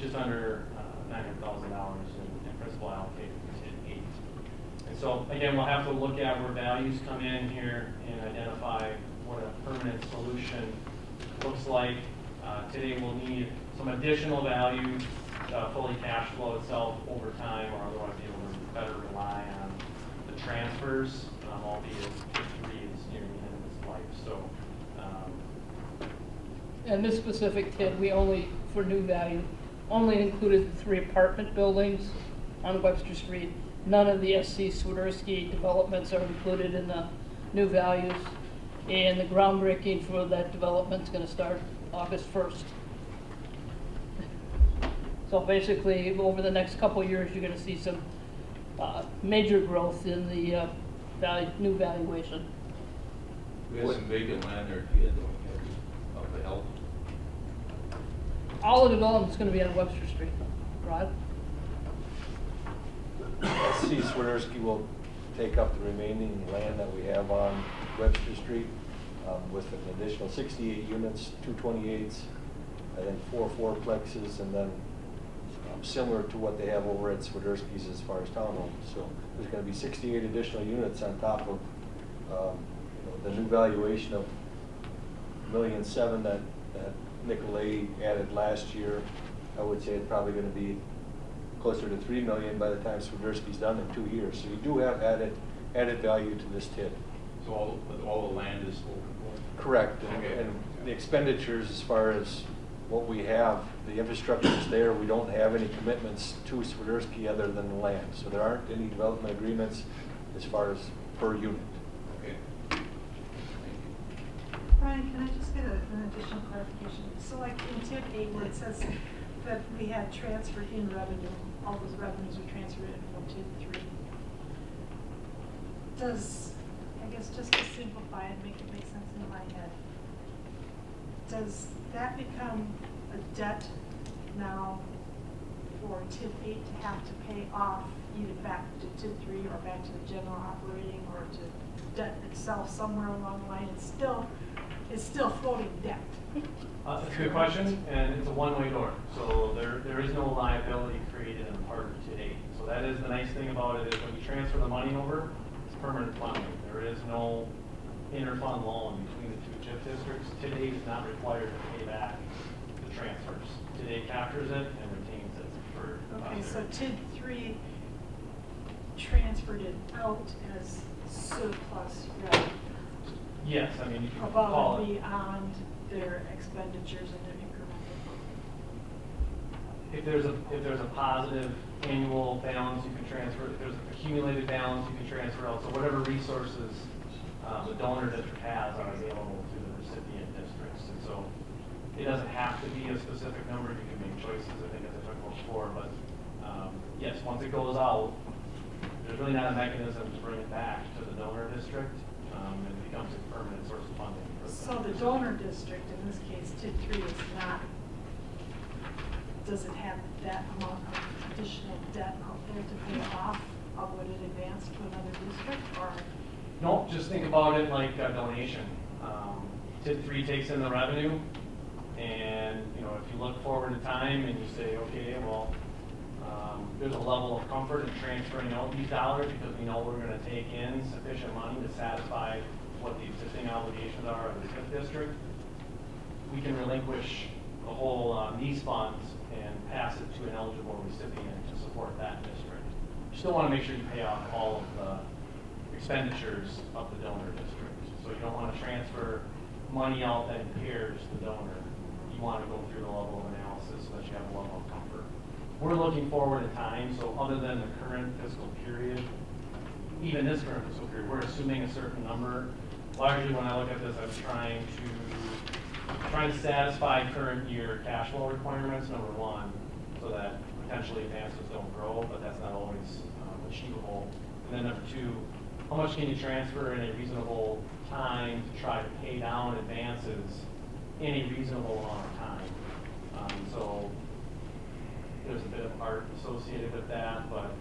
just under $900,000 in principal allocated for TID 8. And so again, we'll have to look at where values come in here and identify what a permanent solution looks like. Today we'll need some additional value to fully cash flow itself over time, or otherwise be able to better rely on the transfers, albeit TID 3 is nearing the end of its life. So, And this specific TID, we only, for new value, only included the 3 apartment buildings on Webster Street. None of the SC Swiderski developments are included in the new values. And the groundbreaking for that development is going to start August 1st. So basically, over the next couple of years, you're going to see some major growth in the new valuation. We have some vacant land there, don't we, of the help? All the development's going to be on Webster Street, Rod? SC Swiderski will take up the remaining land that we have on Webster Street with an additional 68 units, 228s, and then 4 fourplexes, and then similar to what they have over at Swiderski's as far as townhomes. So there's going to be 68 additional units on top of the new valuation of $1,700,000 that Nicolay added last year. I would say it's probably going to be closer to $3 million by the time Swiderski's done in 2 years. So you do have added value to this TID. So all the land is spoken for? Correct. Okay. And the expenditures as far as what we have, the infrastructure is there. We don't have any commitments to Swiderski other than the land. So there aren't any development agreements as far as per unit. Okay. Brian, can I just get an additional clarification? So like in TID 8 where it says that we had transferred in revenue, all those revenues were transferred in from TID 3. Does, I guess just to simplify and make it make sense in my head, does that become a debt now for TID 8 to have to pay off either back to TID 3 or back to the general operating or to debt itself somewhere along the line? It's still floating debt. That's a good question, and it's a one-way door. So there is no liability created in part of TID 8. So that is the nice thing about it, is when you transfer the money over, it's permanent funding. There is no inter-fund loan between the 2 TIF districts. TID 8 is not required to pay back the transfers. TID 8 captures it and retains it for Okay, so posterity. TID 3 transferred it out as surplus revenue Yes, I mean, you can above call and it. beyond their expenditures and their incremental. If there's a positive annual balance, you can transfer. If there's accumulated balance, you can transfer out. So whatever resources the donor district has are available to the recipient districts. And so it doesn't have to be a specific number. You can make choices. I think as I talked about before, but yes, once it goes out, there's really not a mechanism to bring it back to the donor district. It becomes a permanent source of funding. For So the donor district, in this case, TID 3 is not, does it have that amount of additional debt out there to pay off of what it advanced to another district, or? No, just think about it like a donation. TID 3 takes in the revenue, and if you look forward in time and you say, okay, well, there's a level of comfort in transferring out these dollars because we know we're going to take in sufficient money to satisfy what the existing obligations are of the TIF district, we can relinquish the whole these funds and pass it to an eligible recipient to support that district. You still want to make sure you pay off all of the expenditures of the donor district. So you don't want to transfer money out that impairs the donor. You want to go through the level of analysis so that you have a level of comfort. We're looking forward in time, so other than the current fiscal period, even this current fiscal period, we're assuming a certain number. Largely when I look at this, I'm trying to satisfy current year cash flow requirements, number one, so that potentially advances don't grow, but that's not always achievable. And then number two, how much can you transfer in a reasonable time to try to pay down advances in a reasonable amount of time? So there's a bit of art associated with that, but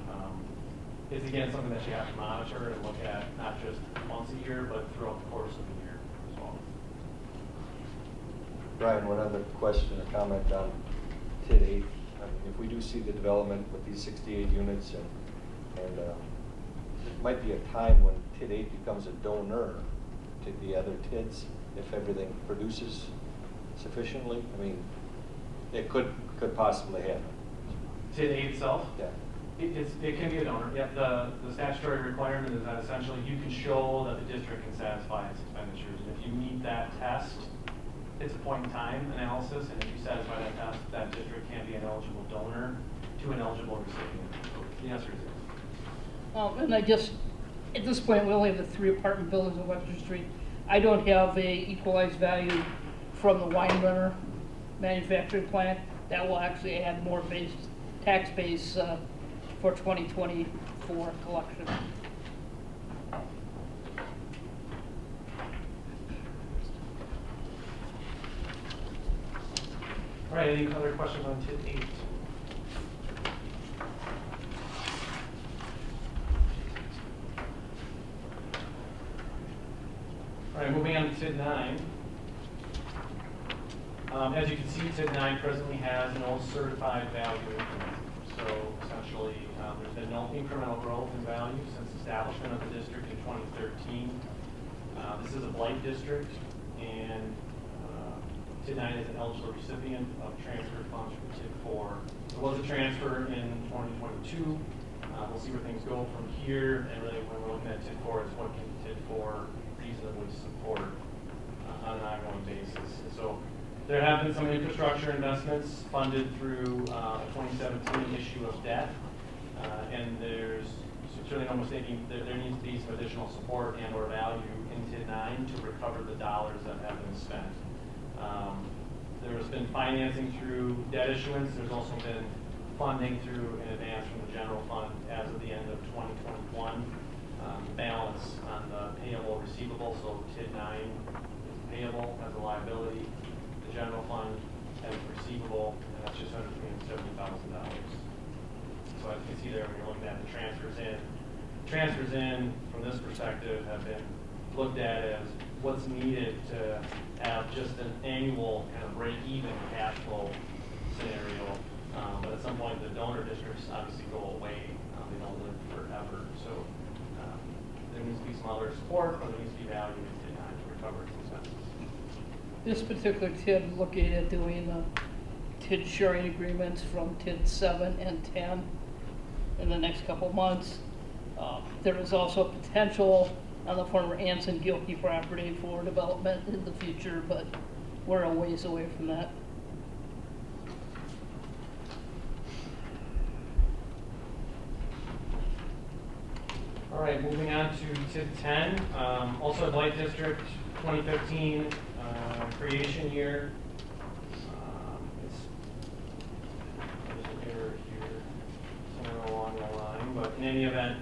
it's again something that you have to monitor and look at not just once a year, but throughout the course of the year as well. Brian, one other question or comment on TID 8. I mean, if we do see the development with these 68 units and it might be a time when TID 8 becomes a donor to the other TIDs if everything produces sufficiently. I mean, it could possibly happen. TID 8 itself? Yeah. It can be a donor. Yep, the statutory requirement is that essentially you can show that the district can satisfy its expenditures. And if you meet that test, it's a point in time analysis, and if you satisfy that test, that district can be an eligible donor to an eligible recipient. So the answer is yes. And I just, at this point, we only have the 3 apartment buildings on Webster Street. I don't have a equalized value from the Weinbrenner manufacturing plant. That will actually add more tax base for 2024 collection. All right, any other questions on TID 8? All right, moving on to TID 9. As you can see, TID 9 presently has no certified value increment. So essentially, there's been no incremental growth in value since establishment of the district in 2013. This is a blight district, and TID 9 is an eligible recipient of transfer funds from TID 4. There was a transfer in 2022. We'll see where things go from here, and really when we're looking at TID 4, is what can TID 4 reasonably support on an ongoing basis. And so there have been some infrastructure investments funded through a 2017 issue of debt, and there's certainly no mistaking there needs to be some additional support and or value in TID 9 to recover the dollars that have been spent. There's been financing through debt issuance. There's also been funding through an advance from the general fund as of the end of 2021. Balance on the payable receivable, so TID 9 is payable as a liability. The general fund as receivable, and that's just under $370,000. So as you can see there, when you're looking at the transfers in from this perspective have been looked at as what's needed to have just an annual kind of break-even cash flow scenario. But at some point, the donor districts obviously go away. They don't live forever. So there needs to be some other support, or there needs to be value in TID 9 to recover its expenses. This particular TID looking at doing TID sharing agreements from TID 7 and 10 in the next couple of months. There is also potential on the former Anson Gilkey property for development in the future, but we're a ways away from that. All right, moving on to TID 10, also a blight district, 2015 creation year. There's an error here somewhere along the line, but in any event,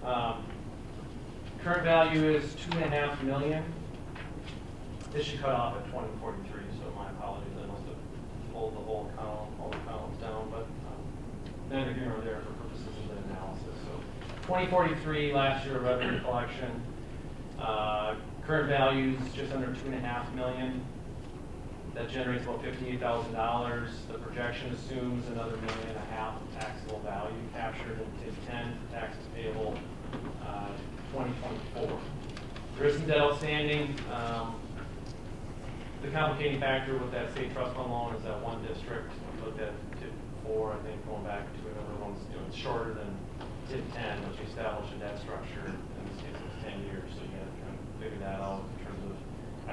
Current value is $2.5 million. This should cut off at 2043, so my apologies, I must have pulled the whole column, all the columns down, but neither here nor there for purposes of the analysis. So 2043, last year of revenue collection. Current values just under $2.5 million. That generates about $58,000. The projection assumes another $1.5 million of taxable value captured in TID 10 for taxes payable 2024. There is some debt outstanding. The complicating factor with that state trust fund loan is that one district, we looked at TID 4, I think, going back to another one's, it's shorter than TID 10, which established a debt structure. In this case, it's 10 years, so you have to kind of figure that out in terms of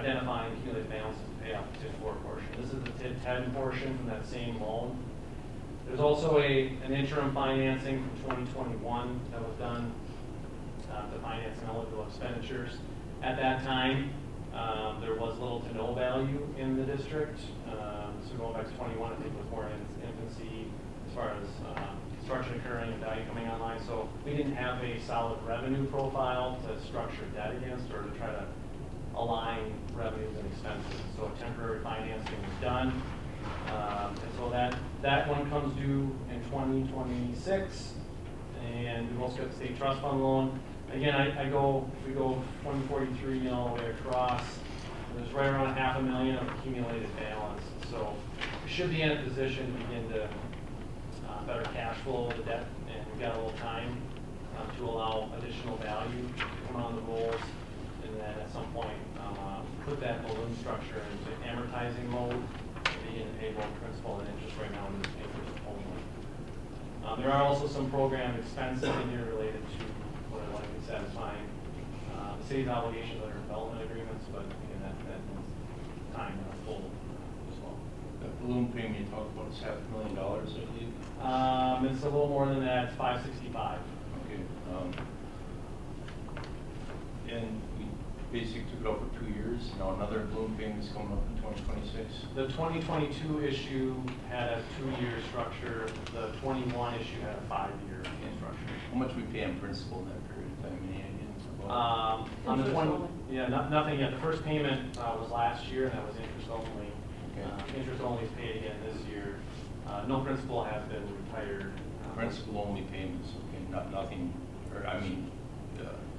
identifying cumulative balances to pay off the TID 4 portion. This is the TID 10 portion from that same loan. There's also an interim financing from 2021 that was done to finance eligible expenditures. At that time, there was little to no value in the district. So going back to 21, I think it was more in its infancy as far as construction occurring and value coming online. So we didn't have a solid revenue profile to structure debt against or to try to align revenues and expenses. So temporary financing was done. And so that one comes due in 2026. And we've also got the state trust fund loan. Again, if we go 2043 all the way across, there's right around $500,000 of accumulated balance. So we should be in a position to begin to better cash flow the debt, and we've got a little time to allow additional value to come on the rolls, and then at some point put that balloon structure into amortizing mode and begin to pay both principal and interest right now in this interest only. There are also some program expenses in here related to what are likely satisfying the city's obligations under development agreements, but again, that needs time to unfold as well. That balloon payment you talked about is $500,000, I believe. It's a little more than that. It's 565. Okay. And we basically took it out for 2 years. Now another balloon payment is coming up in 2026. The 2022 issue had a 2-year structure. The 21 issue had a 5-year structure. How much we pay in principal in that period of time? Any ideas? On the 20, yeah, nothing yet. The first payment was last year, and that was interest only. Okay. Interest only is paid again this year. No principal has been retired. Principal only payments, okay, nothing, or I mean,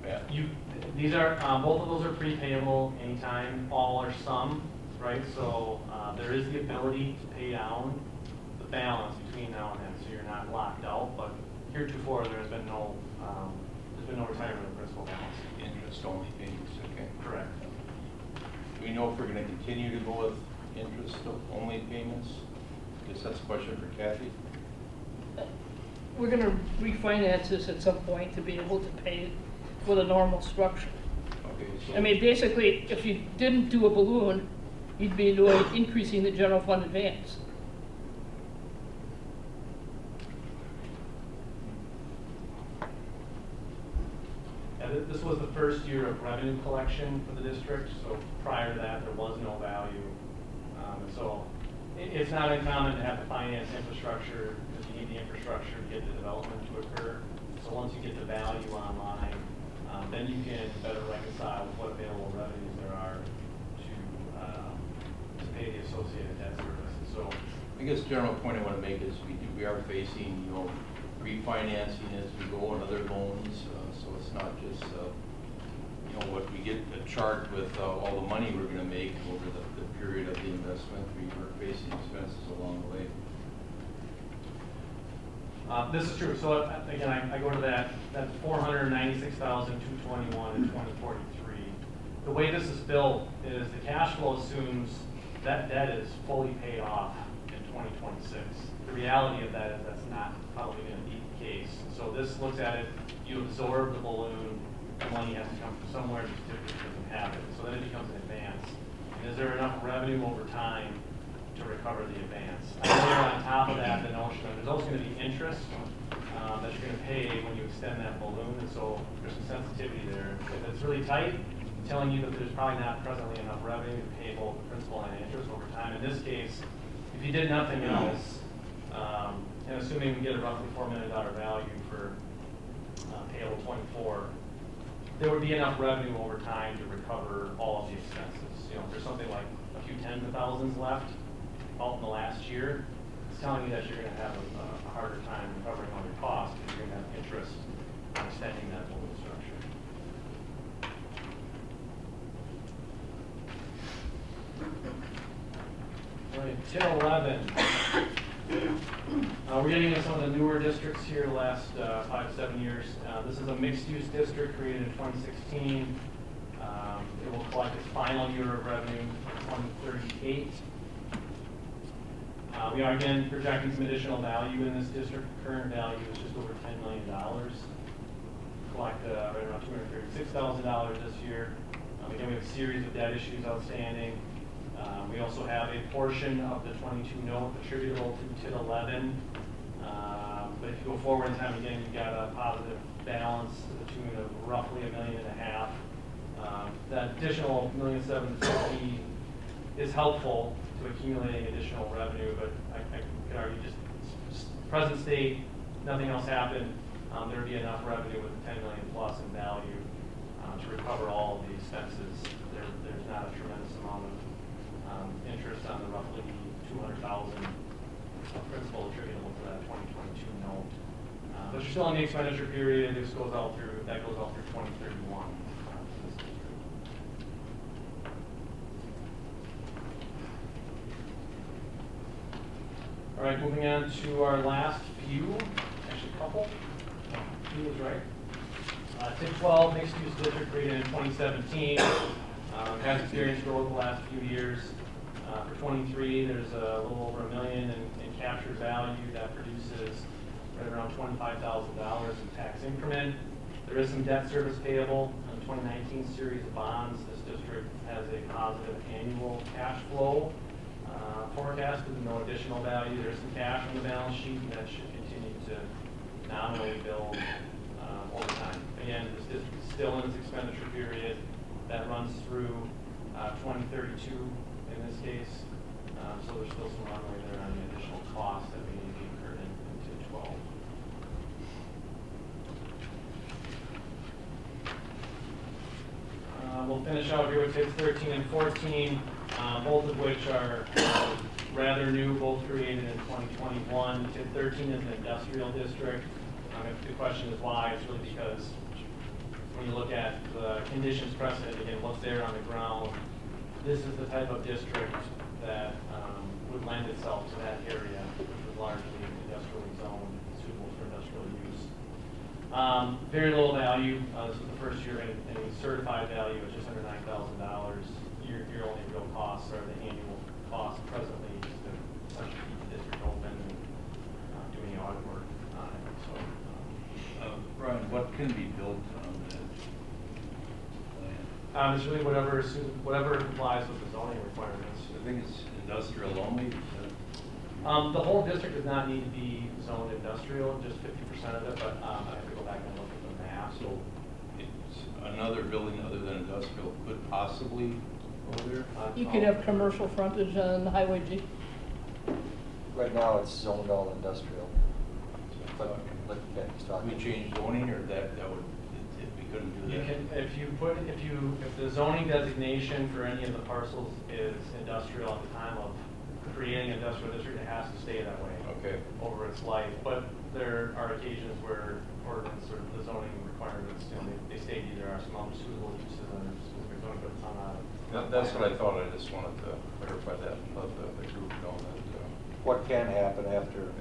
bad. These are, both of those are prepayable anytime, all or some, right? So there is the ability to pay down the balance between now and then, so you're not locked out, but heretofore there's been no retirement of principal balance. Interest only payments, okay. Correct. Do we know if we're gonna continue to go with interest only payments? Guess that's a question for Kathy. We're gonna refinance this at some point to be able to pay it with a normal structure. Okay, so. I mean, basically, if you didn't do a balloon, you'd be doing increasing the general fund advance. Yeah, this was the first year of revenue collection for the district, so prior to that, there was no value. And so it's not uncommon to have to finance infrastructure because you need the infrastructure to get the development to occur. So once you get the value online, then you can better reconcile what available revenues there are to pay the associated debt service. So I guess the general point I want to make is we are facing, refinancing as we go on other loans, so it's not just, what we get a chart with all the money we're going to make over the period of the investment. We're facing expenses along the way. This is true. So again, I go to that $496,221 in 2043. The way this is built is the cash flow assumes that debt is fully paid off in 2026. The reality of that is that's not probably going to be the case. So this looks at it, you absorb the balloon, the money has to come from somewhere, the certificate doesn't have it. So then it becomes an advance. And is there enough revenue over time to recover the advance? I layer on top of that the notion that there's also going to be interest that you're going to pay when you extend that balloon, and so there's some sensitivity there. If it's really tight, telling you that there's probably not presently enough revenue to pay both the principal and interest over time. In this case, if you did nothing else, and assuming we get a roughly $4 million value for payable 24, there would be enough revenue over time to recover all of the expenses. You know, if there's something like a few tens of thousands left out in the last year, it's telling you that you're gonna have a harder time recovering all your costs, because you're gonna have interest on extending that building structure. All right, 10-11. We're getting into some of the newer districts here the last 5-7 years. This is a mixed-use district created in 2016. It will collect its final year of revenue in 2038. We are again projecting some additional value in this district. Current value is just over $10 million. Collect right around $236,000 this year. Again, we have a series of debt issues outstanding. We also have a portion of the 22 note attributable to TID 11. But if you go forward in time, again, you've got a positive balance to the tune of roughly $1.5 million. That additional $1,750,000 is helpful to accumulating additional revenue, but I could argue just present state, nothing else happened, there would be enough revenue with the $10 million plus in value to recover all of the expenses. There's not a tremendous amount of interest on the roughly $200,000 principal attributable to that 2022 note. But you're still in the expenditure period. That goes out through 2031. All right, moving on to our last few, actually a couple. Few is right. TID 12 mixed-use district created in 2017. Has experienced growth the last few years. For 23, there's a little over $1 million in captured value that produces right around $25,000 in tax increment. There is some debt service payable on 2019 series of bonds. This district has a positive annual cash flow forecast with no additional value. There's some cash on the balance sheet, and that should continue to nominally build over time. Again, this district is still in its expenditure period that runs through 2032 in this case. So there's still some runway there on the additional costs that we need to be incurred in TID 12. We'll finish out here with TIDs 13 and 14, both of which are rather new, both created in 2021. TID 13 is an industrial district. If the question is why, it's really because when you look at the conditions precedent, again, what's there on the ground, this is the type of district that would lend itself to that area, which was largely industrially zoned, suitable for industrial use. Very little value. This was the first year any certified value of just under $9,000. Your only real costs are the annual costs presently just to essentially keep the district open and doing the audit work on it. So, Brian, what can be built on that land? it's really whatever complies with the zoning requirements. I think it's industrial only. The whole district does not need to be zoned industrial, just 50% of it, but I have to go back and look at the map. So it's another building other than industrial could possibly go there? You could have commercial frontage on Highway G. Right now, it's zoned all industrial. But like Kathy's talking. We change zoning, or that would, we couldn't do You that? can, if the zoning designation for any of the parcels is industrial at the time of creating an industrial district, it has to stay that way. Okay. Over its life. But there are occasions where ordinance or the zoning requirements, they state either are some suitable uses under specific zoning, but it's not. That's what I thought. I just wanted to clarify that and let the group know that. What can happen after,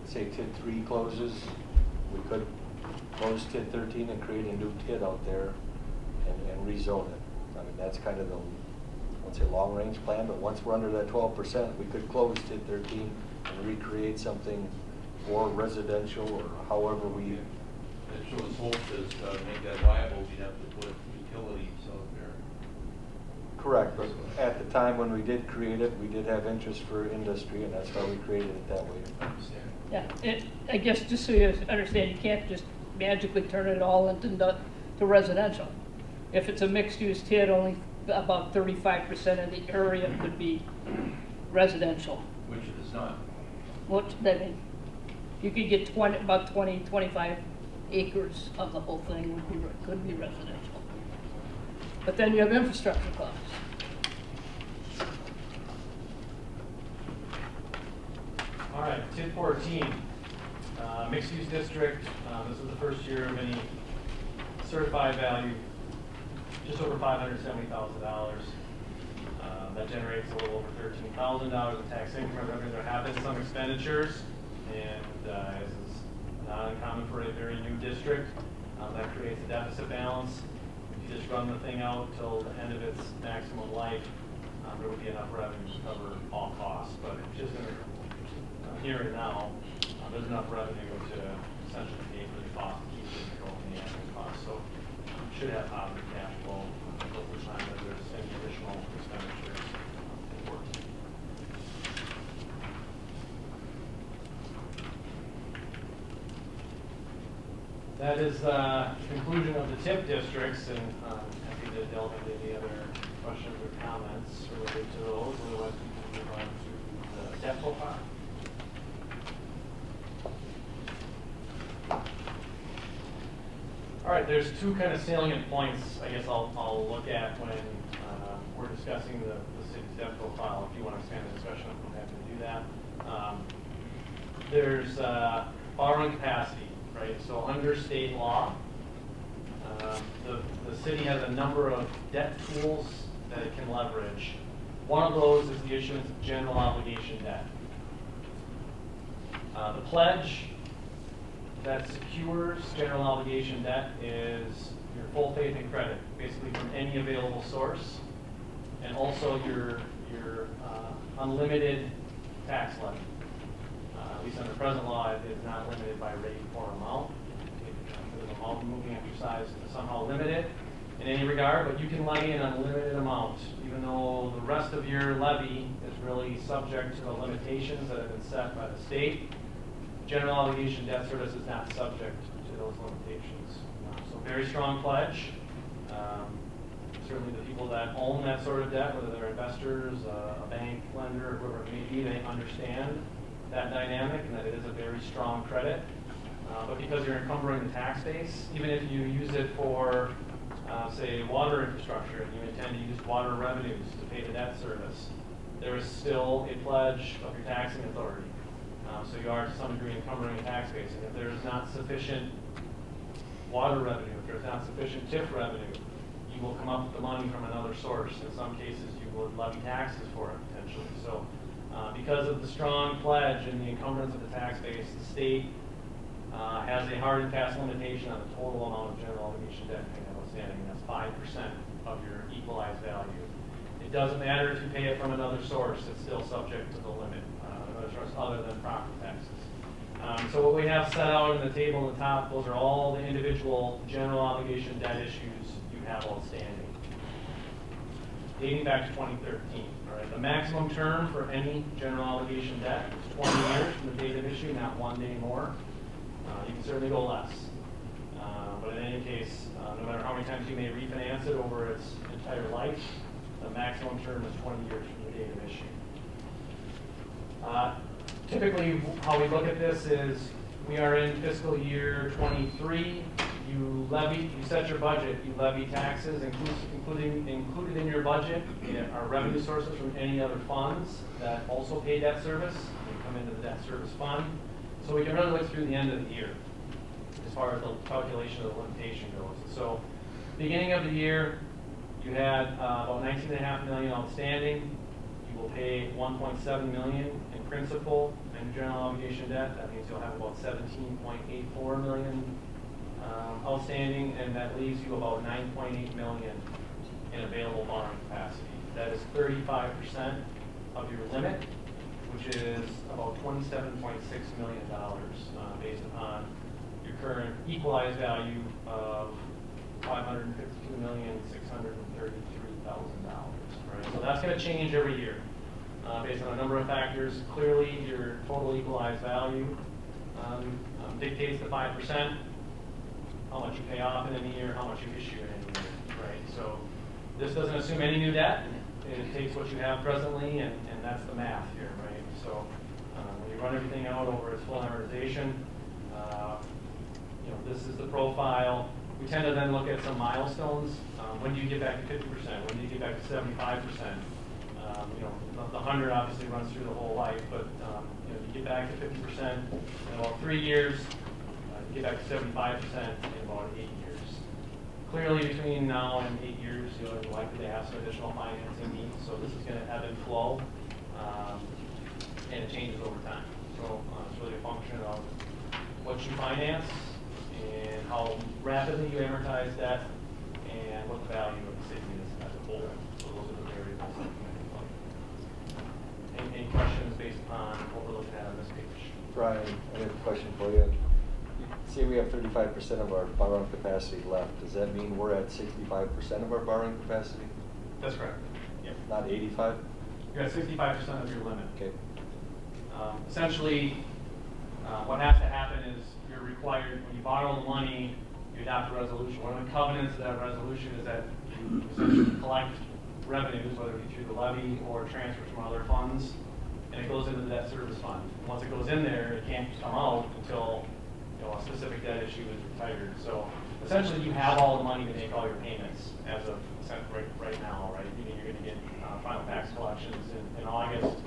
say, TID 3 closes, we could close TID 13 and create a new TID out there and rezone it. I mean, that's kind of the, I won't say long-range plan, but once we're under that 12%, we could close TID 13 and recreate something for residential or however we. It shows hope is make that viable. We'd have to put utilities out there. Correct, but at the time when we did create it, we did have interest for industry, and that's why we created it that way. I understand. Yeah, I guess just so you understand, you can't just magically turn it all into residential. If it's a mixed-use TID, only about 35% of the area could be residential. Which it is not. What, I mean, you could get about 20, 25 acres of the whole thing could be residential. But then you have infrastructure costs. All right, TID 14, mixed use district. This is the first year of any certified value, just over $570,000. That generates a little over $13,000 in tax income revenue. There have been some expenditures, and as is not uncommon for a very new district, that creates a deficit balance. If you just run the thing out till the end of its maximum life, there would be enough revenue to cover all costs. But just in the here and now, there's enough revenue to essentially pay for the cost, keep it controlling the admin costs. So should have positive cash flow over time if there's any additional expenditures. That is the conclusion of the TIP districts, and happy to delve into any other questions or comments related to those. Otherwise, we can move on to the debt profile. All right, there's two kind of salient points I guess I'll look at when we're discussing the city's debt profile. If you want to expand the discussion, I'm happy to do that. There's borrowing capacity, right? So under state law, the city has a number of debt tools that it can leverage. One of those is the issuance of general obligation debt. The pledge that secures general obligation debt is your full faith and credit, basically from any available source, and also your unlimited tax levy. At least under present law, it is not limited by rate or amount. There's a moving exercise to somehow limit it in any regard, but you can levy an unlimited amount, even though the rest of your levy is really subject to the limitations that have been set by the state. General obligation debt service is not subject to those limitations. So very strong pledge. Certainly the people that own that sort of debt, whether they're investors, a bank lender, whoever it may be, they understand that dynamic and that it is a very strong credit. But because you're encumbering the tax base, even if you use it for, say, water infrastructure, and you intend to use water revenues to pay the debt service, there is still a pledge of your taxing authority. So you are to some degree encumbering a tax base. And if there is not sufficient water revenue, if there's not sufficient TIF revenue, you will come up with the money from another source. In some cases, you would levy taxes for it, potentially. So because of the strong pledge and the encumbrance of the tax base, the state has a hard and fast limitation on the total amount of general obligation debt outstanding. That's 5% of your equalized value. It doesn't matter if you pay it from another source, it's still subject to the limit, another source other than property taxes. So what we have set out in the table on the top, those are all the individual general obligation debt issues you have outstanding, dating back to 2013. All right, the maximum term for any general obligation debt is 20 years from the date of issue, not 1 day more. You can certainly go less. But in any case, no matter how many times you may refinance it over its entire life, the maximum term is 20 years from the date of issue. Typically, how we look at this is we are in fiscal year 23. You set your budget, you levy taxes, included in your budget are revenue sources from any other funds that also pay debt service. They come into the debt service fund. So we can really look through the end of the year as far as the calculation of the limitation goes. So beginning of the year, you had about $19.5 million outstanding. You will pay $1.7 million in principal and general obligation debt. That means you'll have about $17.84 million outstanding, and that leaves you about $9.8 million in available borrowing capacity. That is 35% of your limit, which is about $27.6 million based upon your current equalized value of $552,633,000. Right? So that's going to change every year based on a number of factors. Clearly, your total equalized value dictates the 5%, how much you pay off in any year, how much you issue in any year. Right? So this doesn't assume any new debt. It takes what you have presently, and that's the math here. Right? So when you run everything out over its full amortization, this is the profile We tend to then look at some milestones. When do you get back to 50%? When do you get back to 75%? You know, the 100 obviously runs through the whole life, but you know, you get back to 50% in about 3 years. You get back to 75% in about 8 years. Clearly, between now and 8 years, you're likely to have some additional financing needs. So this is going to ebb and flow, and it changes over time. So it's really a function of what you finance and how rapidly you amortize debt and what the value of the city is as a whole. So those are the variables that come into play. Any questions based upon what we're looking at on this page? Brian, I have a question for you. Say we have 35% of our borrowing capacity left. Does that mean we're at 65% of our borrowing capacity? That's correct. Yep. Not 85? You're at 65% of your limit. Okay. Essentially, what has to happen is you're required, when you borrow the money, you adopt a resolution. One of the covenants of that resolution is that you essentially collect revenues, whether it be through the levy or transfers from other funds, and it goes into the debt service fund. Once it goes in there, it can't come out until a specific debt issue is retired. So essentially, you have all the money to make all your payments as of right now, right? You're going to get final tax collections in August.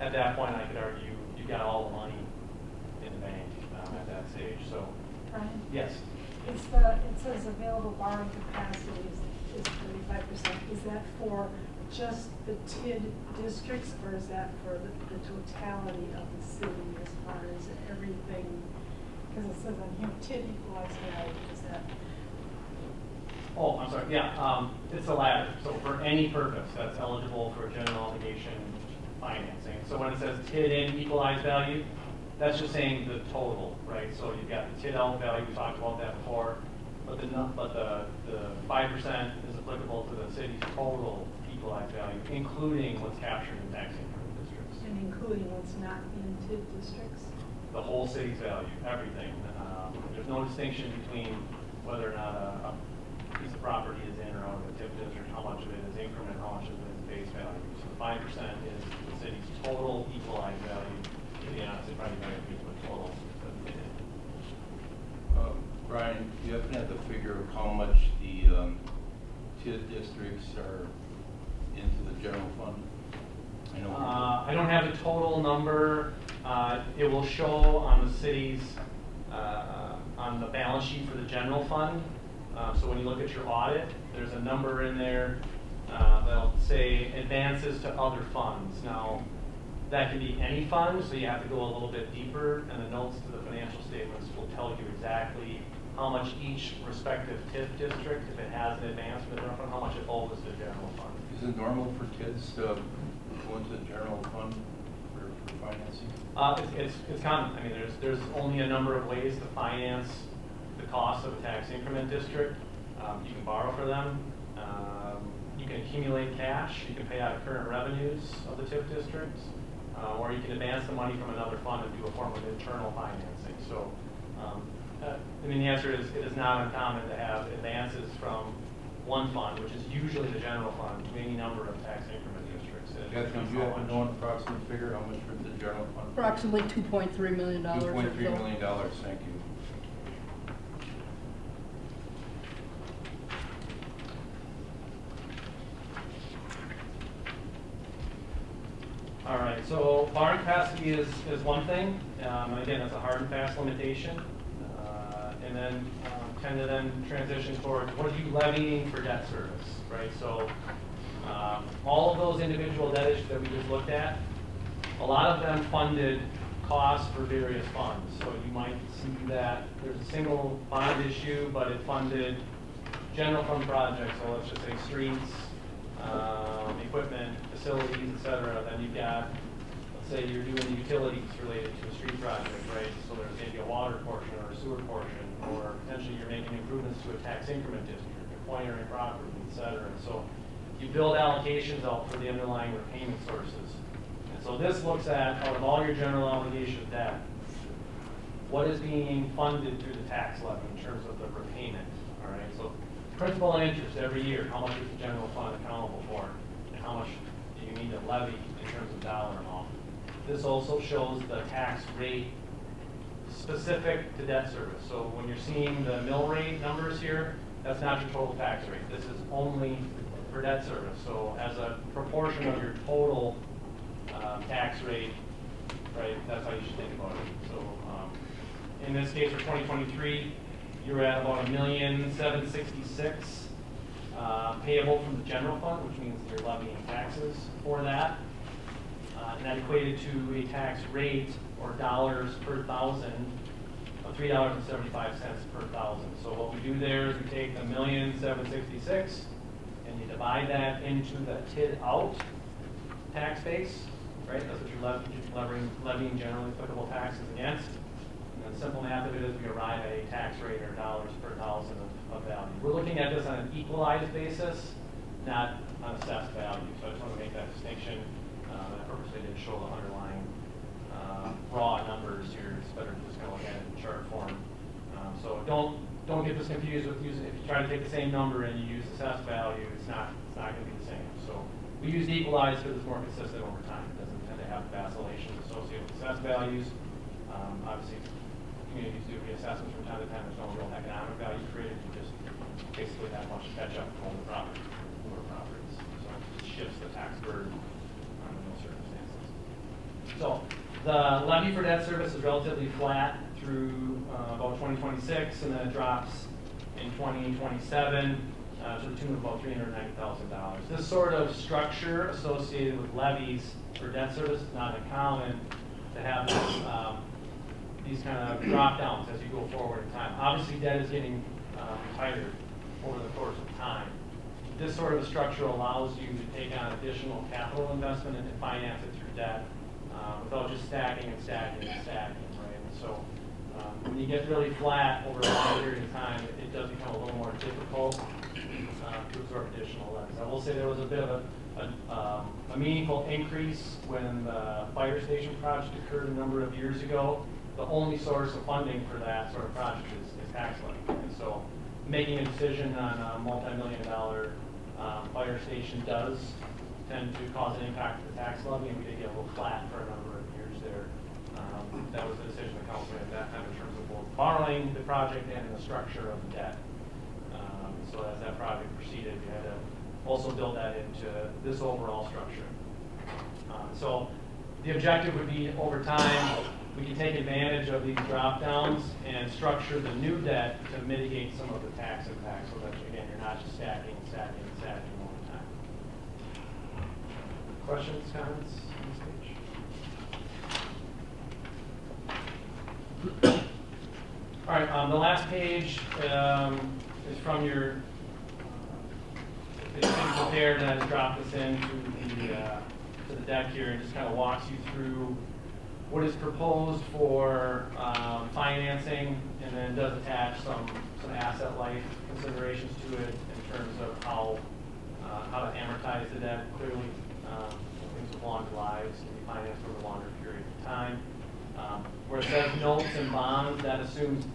At that point, I could argue you've got all the money in the bank at that stage. So, Brian? yes. It says available borrowing capacity is 35%. Is that for just the TID districts, or is that for the totality of the city as far as everything? Because it says on here, TID equalized value. Is that? Oh, I'm sorry. Yeah, it's the latter. So for any purpose that's eligible for general obligation financing. So when it says TID in equalized value, that's just saying the total, right? So you've got the TID out value. We talked about that before, but the 5% is applicable to the city's total equalized value, including what's captured in tax increment districts. And including what's not in TID districts? The whole city's value, everything. There's no distinction between whether or not a piece of property is in or out of a TIF district, how much of it is increment, how much of it is base value. So the 5% is the city's total equalized value. To be honest, it probably might be the total. Brian, do you happen to have the figure of how much the TID districts are into the general fund? I don't have the total number. It will show on the city's, on the balance sheet for the general fund. So when you look at your audit, there's a number in there that'll say advances to other funds. Now, that can be any fund, so you have to go a little bit deeper, and the notes to the financial statements will tell you exactly how much each respective TIF district, if it has an advance for the general fund, how much it owes to the general fund. Is it normal for TIDs to go into the general fund for financing? It's common. I mean, there's only a number of ways to finance the cost of a tax increment district. You can borrow for them. You can accumulate cash. You can pay out of current revenues of the TIF districts. Or you can advance the money from another fund and do a form of internal financing. So, I mean, the answer is it is not uncommon to have advances from one fund, which is usually the general fund, to any number of tax increment districts. Catherine, do you have to know an approximate figure, how much for the general fund? Approximately $2.3 million. $2.3 million, thank you. All right, so borrowing capacity is one thing. And again, that's a hard and fast limitation. And then tend to then transition towards what are you levying for debt service, right? So all of those individual debt issues that we just looked at, a lot of them funded costs for various funds. So you might see that there's a single bond issue, but it funded general fund projects. So let's just say streets, equipment, facilities, et cetera. Then you've got, let's say you're doing utilities related to a street project, right? So there's maybe a water portion or a sewer portion, or potentially you're making improvements to a tax increment district, acquiring property, et cetera. And so you build allocations out for the underlying repayment sources. And so this looks at, out of all your general obligation debt, what is being funded through the tax levy in terms of the repayment, all right? So principal and interest every year, how much is the general fund accountable for, and how much do you need to levy in terms of dollar amount. This also shows the tax rate specific to debt service. So when you're seeing the mill rate numbers here, that's not your total tax rate. This is only for debt service. So as a proportion of your total tax rate, right, that's how you should think about it. So in this case for 2023, you're at about $1,766,000 payable from the general fund, which means you're levying taxes for that. And that equated to a tax rate or dollars per thousand of $3.75 per thousand. So what we do there is we take the $1,766,000 and you divide that into the TID out tax base, right? That's what you're levying generally applicable taxes against. And then the simple math of it is we arrive at a tax rate or dollars per thousand of value. We're looking at this on an equalized basis, not on assessed value. So I just want to make that distinction. I purposely didn't show the underlying raw numbers here. It's better to just kind of look at it in chart form. So don't get this confused with using, if you try to take the same number and you use assessed value, it's not going to be the same. So we use the equalized because it's more consistent over time. It doesn't tend to have vacillations associated with assessed values. Obviously, communities do reassessments from time to time. There's no real economic value created. You just basically that much catch up from older properties. So it shifts the tax burden under those circumstances. So the levy for debt service is relatively flat through about 2026, and then it drops in 2027 to the tune of about $390,000. This sort of structure associated with levies for debt service is not uncommon to have these kind of drop downs as you go forward in time. Obviously, debt is getting tighter over the course of time. This sort of structure allows you to take on additional capital investment and finance it through debt without just stacking and stacking and stacking, right? And so when you get really flat over a long period of time, it does become a little more difficult to absorb additional levies. I will say there was a bit of a meaningful increase when the fire station project occurred a number of years ago. The only source of funding for that sort of project is tax levy. And so making a decision on a multi-million-dollar fire station does tend to cause an impact to the tax levy, and we did get a little flat for a number of years there. That was the decision the council made at that time in terms of both borrowing the project and the structure of the debt. So as that project proceeded, we had to also build that into this overall structure. So the objective would be over time, we can take advantage of these drop downs and structure the new debt to mitigate some of the tax impact so that, again, you're not just stacking and stacking and stacking over time. Questions, comments on this page? All right, the last page is from your, it's been prepared, and I just dropped this into the deck here and just kind of walks you through what is proposed for financing, and then does attach some asset life considerations to it in terms of how to amortize the debt. Clearly, things with longer lives can be financed over a longer period of time. Where it says notes and bonds, that assumes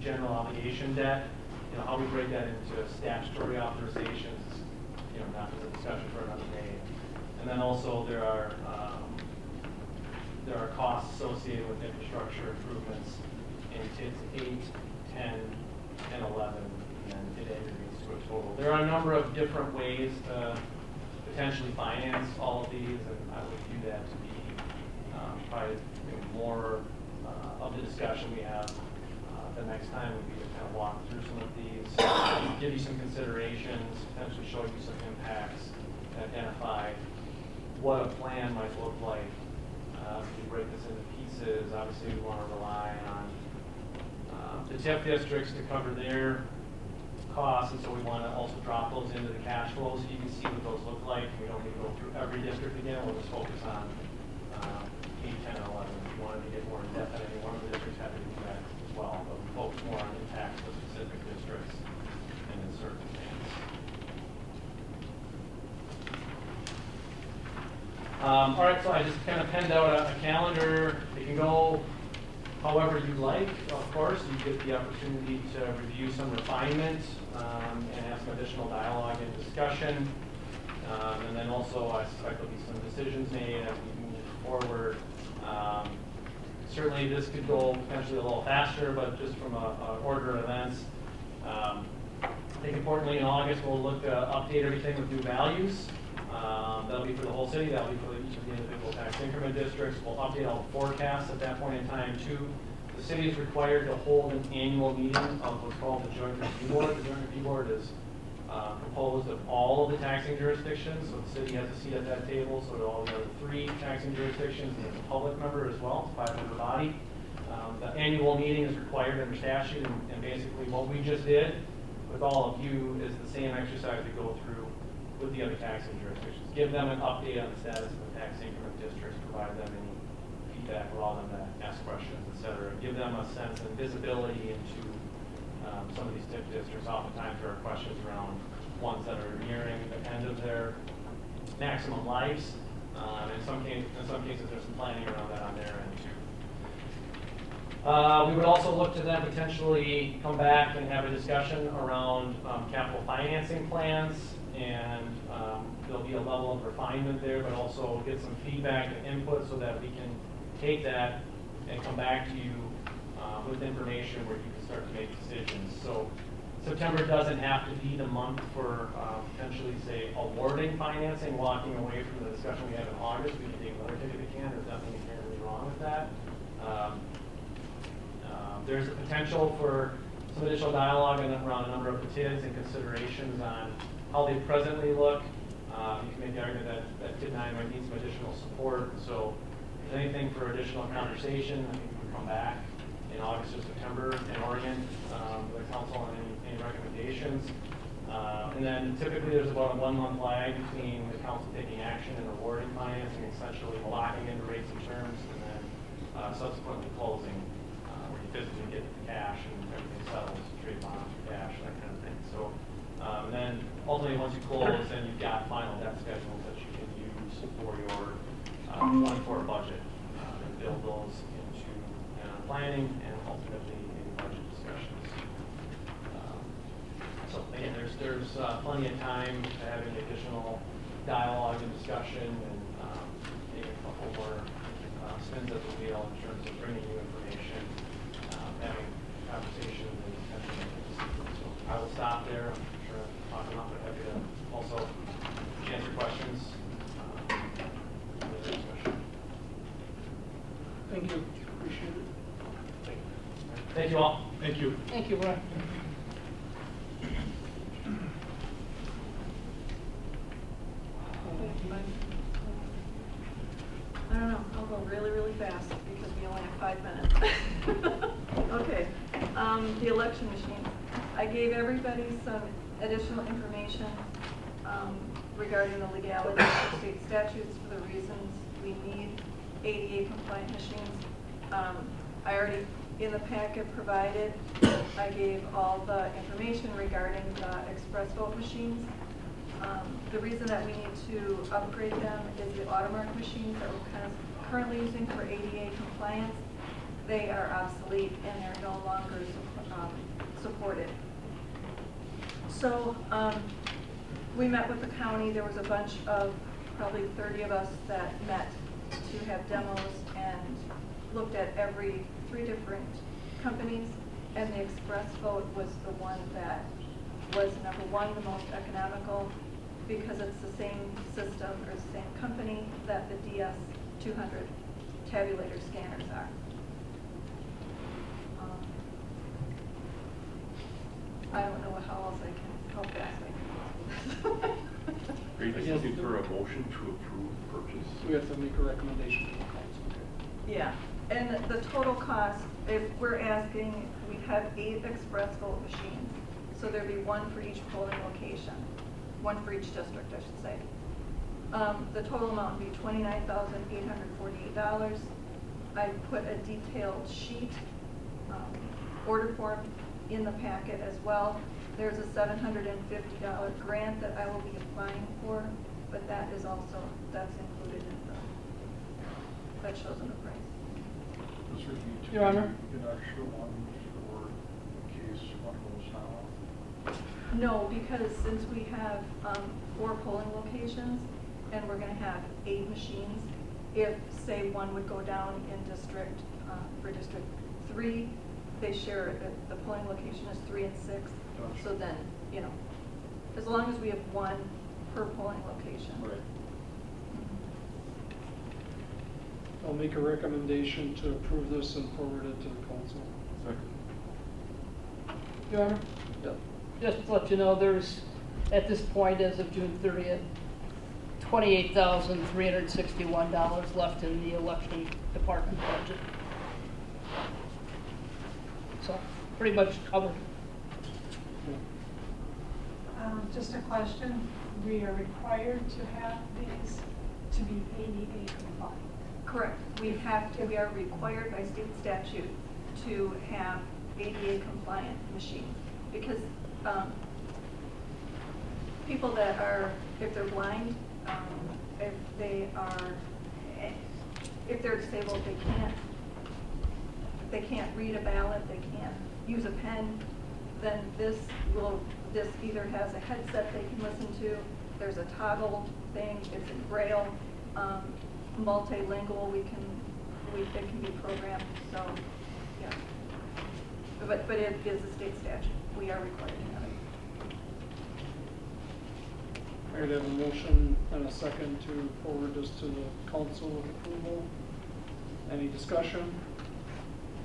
general obligation debt. You know, how we break that into statutory authorizations, you know, not for the discussion for another day. And then also there are costs associated with infrastructure improvements in TIDs 8, 10, and 11, and then it aggregates to a total. There are a number of different ways to potentially finance all of these, and I would view that to be probably more of the discussion we have the next time would be to kind of walk through some of these, give you some considerations, potentially show you some impacts, and identify what a plan might look like. If we break this into pieces, obviously we want to rely on the TIF districts to cover their costs, and so we want to also drop those into the cash flows so you can see what those look like. We don't need to go through every district again. We'll just focus on 8, 10, and 11. If you wanted to get more in depth on any one of the districts, happy to do that as well. But we focus more on impacts of specific districts and in circumstances. All right, so I just kind of penned out a calendar. It can go however you like, of course. You get the opportunity to review some refinement and have some additional dialogue and discussion. And then also I suspect there'll be some decisions made as we move forward. Certainly, this could go potentially a little faster, but just from a order of events, I think importantly in August, we'll look to update everything with new values. That'll be for the whole city, that'll be for each of the individual tax increment districts. We'll update all the forecasts at that point in time too. The city is required to hold an annual meeting of what's called the Joint Review Board. The Joint Review Board is composed of all of the taxing jurisdictions, so the city has a seat at that table, so do all the other 3 taxing jurisdictions, and there's a public member as well, it's a 5-member body. The annual meeting is required under statute, and basically what we just did with all of you is the same exercise we go through with the other taxing jurisdictions. Give them an update on the status of the tax increment districts, provide them any feedback, allow them to ask questions, et cetera. Give them a sense and visibility into some of these TIF districts. Oftentimes there are questions around ones that are nearing the end of their maximum lives. In some cases, there's some planning around that on their end too. We would also look to then potentially come back and have a discussion around capital financing plans, and there'll be a level of refinement there, but also get some feedback and input so that we can take that and come back to you with information where you can start to make decisions. So September doesn't have to be the month for potentially, say, awarding financing, walking away from the discussion we had in August. We can take another kick at the can. There's nothing inherently wrong with that. There's a potential for some additional dialogue around a number of the TIDs and considerations on how they presently look. You can make the argument that TID 9 might need some additional support. So if there's anything for additional conversation, I think we can come back in August or September and orient the council on any recommendations. And then typically there's about a 1-month lag between the council taking action and awarding financing, essentially locking into rates and terms, and then subsequently closing, where you physically get the cash and everything settles, trade bonds for cash, that kind of thing. So and then ultimately once you close, then you've got final debt schedules that you can use for your 24 budget and build those into planning and ultimately in budget discussions. So again, there's plenty of time to have any additional dialogue and discussion, and maybe a couple more spins at the wheel in terms of bringing you information, having conversations, and potentially making decisions. So I will stop there. I'm sure I'm talking enough, but happy to also answer questions. Thank you. Appreciate it. Thank you all. Thank you. Thank you, Brian. I don't know, I'll go really, really fast because we only have 5 minutes. Okay, the election machine. I gave everybody some additional information regarding the legality of state statutes for the reasons we need ADA compliant machines. I already, in the packet provided, I gave all the information regarding the express vote machines. The reason that we need to upgrade them is the automark machines that we're currently using for ADA compliance. They are obsolete and they're no longer supported. So we met with the county. There was a bunch of probably 30 of us that met to have demos and looked at 3 different companies, and the express vote was the one that was number 1, the most economical, because it's the same system or the same company that the DS200 tabulator scanners are. I don't know how else I can, how fast I can. Are you just looking for a motion to approve purchase? We have to make a recommendation to the council. Yeah, and the total cost, if we're asking, we have 8 express vote machines, so there'd be 1 for each polling location, 1 for each district, I should say. The total amount would be $29,848. I put a detailed sheet, order form in the packet as well. There's a $750 grant that I will be applying for, but that is also, that's included in that shows in the price. Your Honor? Get extra ones for in case one goes down. No, because since we have 4 polling locations and we're going to have 8 machines, if say one would go down in District for District 3, they share, the polling location is 3 and 6. Gotcha. So then, you know, as long as we have one per polling location. Right. I'll make a recommendation to approve this and forward it to the council. Second. Your Honor? Yep. Just to let you know, there's, at this point, as of June 30th, $28,361 left in the election department budget. So, pretty much covered. Just a question, we are required to have these to be ADA compliant. Correct. We are required by state statute to have ADA compliant machines because people that are, if they're blind, if they're disabled, they can't read a ballot, they can't use a pen, then this either has a headset they can listen to, there's a toggle thing, it's in Braille, multilingual, it can be programmed, so, yeah. But it is a state statute, we are required to have it. I have a motion and a second to forward this to the council with approval. Any discussion?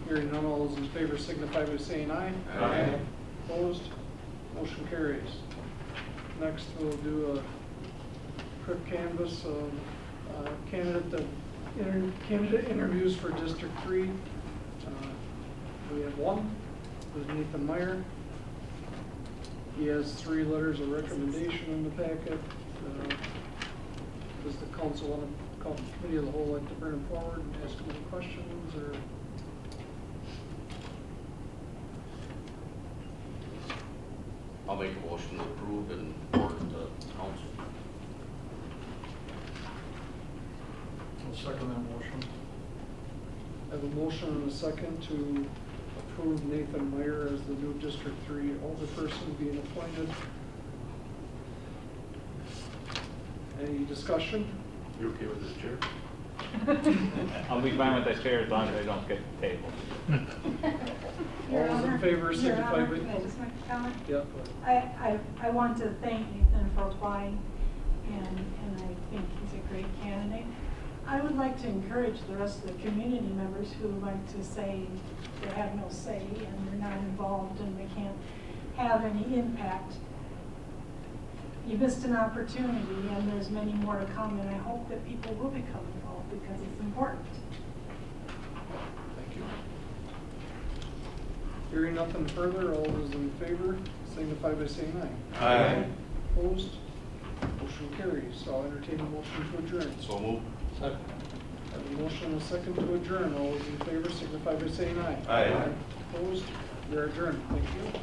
Hearing none, all those in favor signify by saying aye. Aye. Opposed? Motion carries. Next, we'll do a quick canvass of candidate interviews for District 3. We have one, with Nathan Meyer. He has 3 letters of recommendation in the packet. Does the council want to call the committee of the whole like to bring him forward and ask him any questions, or? I'll make a motion to approve and forward to the council. I'll second that motion. I have a motion and a second to approve Nathan Meyer as the new District 3 alderperson being appointed. Any discussion? You okay with this, Chair? I'll be fine with that chair as long as I don't get the table. Your All those in Honor, favor Your signify Honor, by. can I just make a comment? Yep. I want to thank Nathan for applying, and I think he's a great candidate. I would like to encourage the rest of the community members who like to say they have no say and they're not involved and they can't have any impact. You missed an opportunity, and there's many more to come, and I hope that people will become involved because it's important. Thank you. Hearing nothing further, all those in favor signify by saying aye. Aye. Opposed? Motion carries. I'll entertain a motion to adjourn. So move. I have a motion and a second to adjourn. All those in favor signify by saying aye. Aye. Opposed? We are adjourned. Thank you.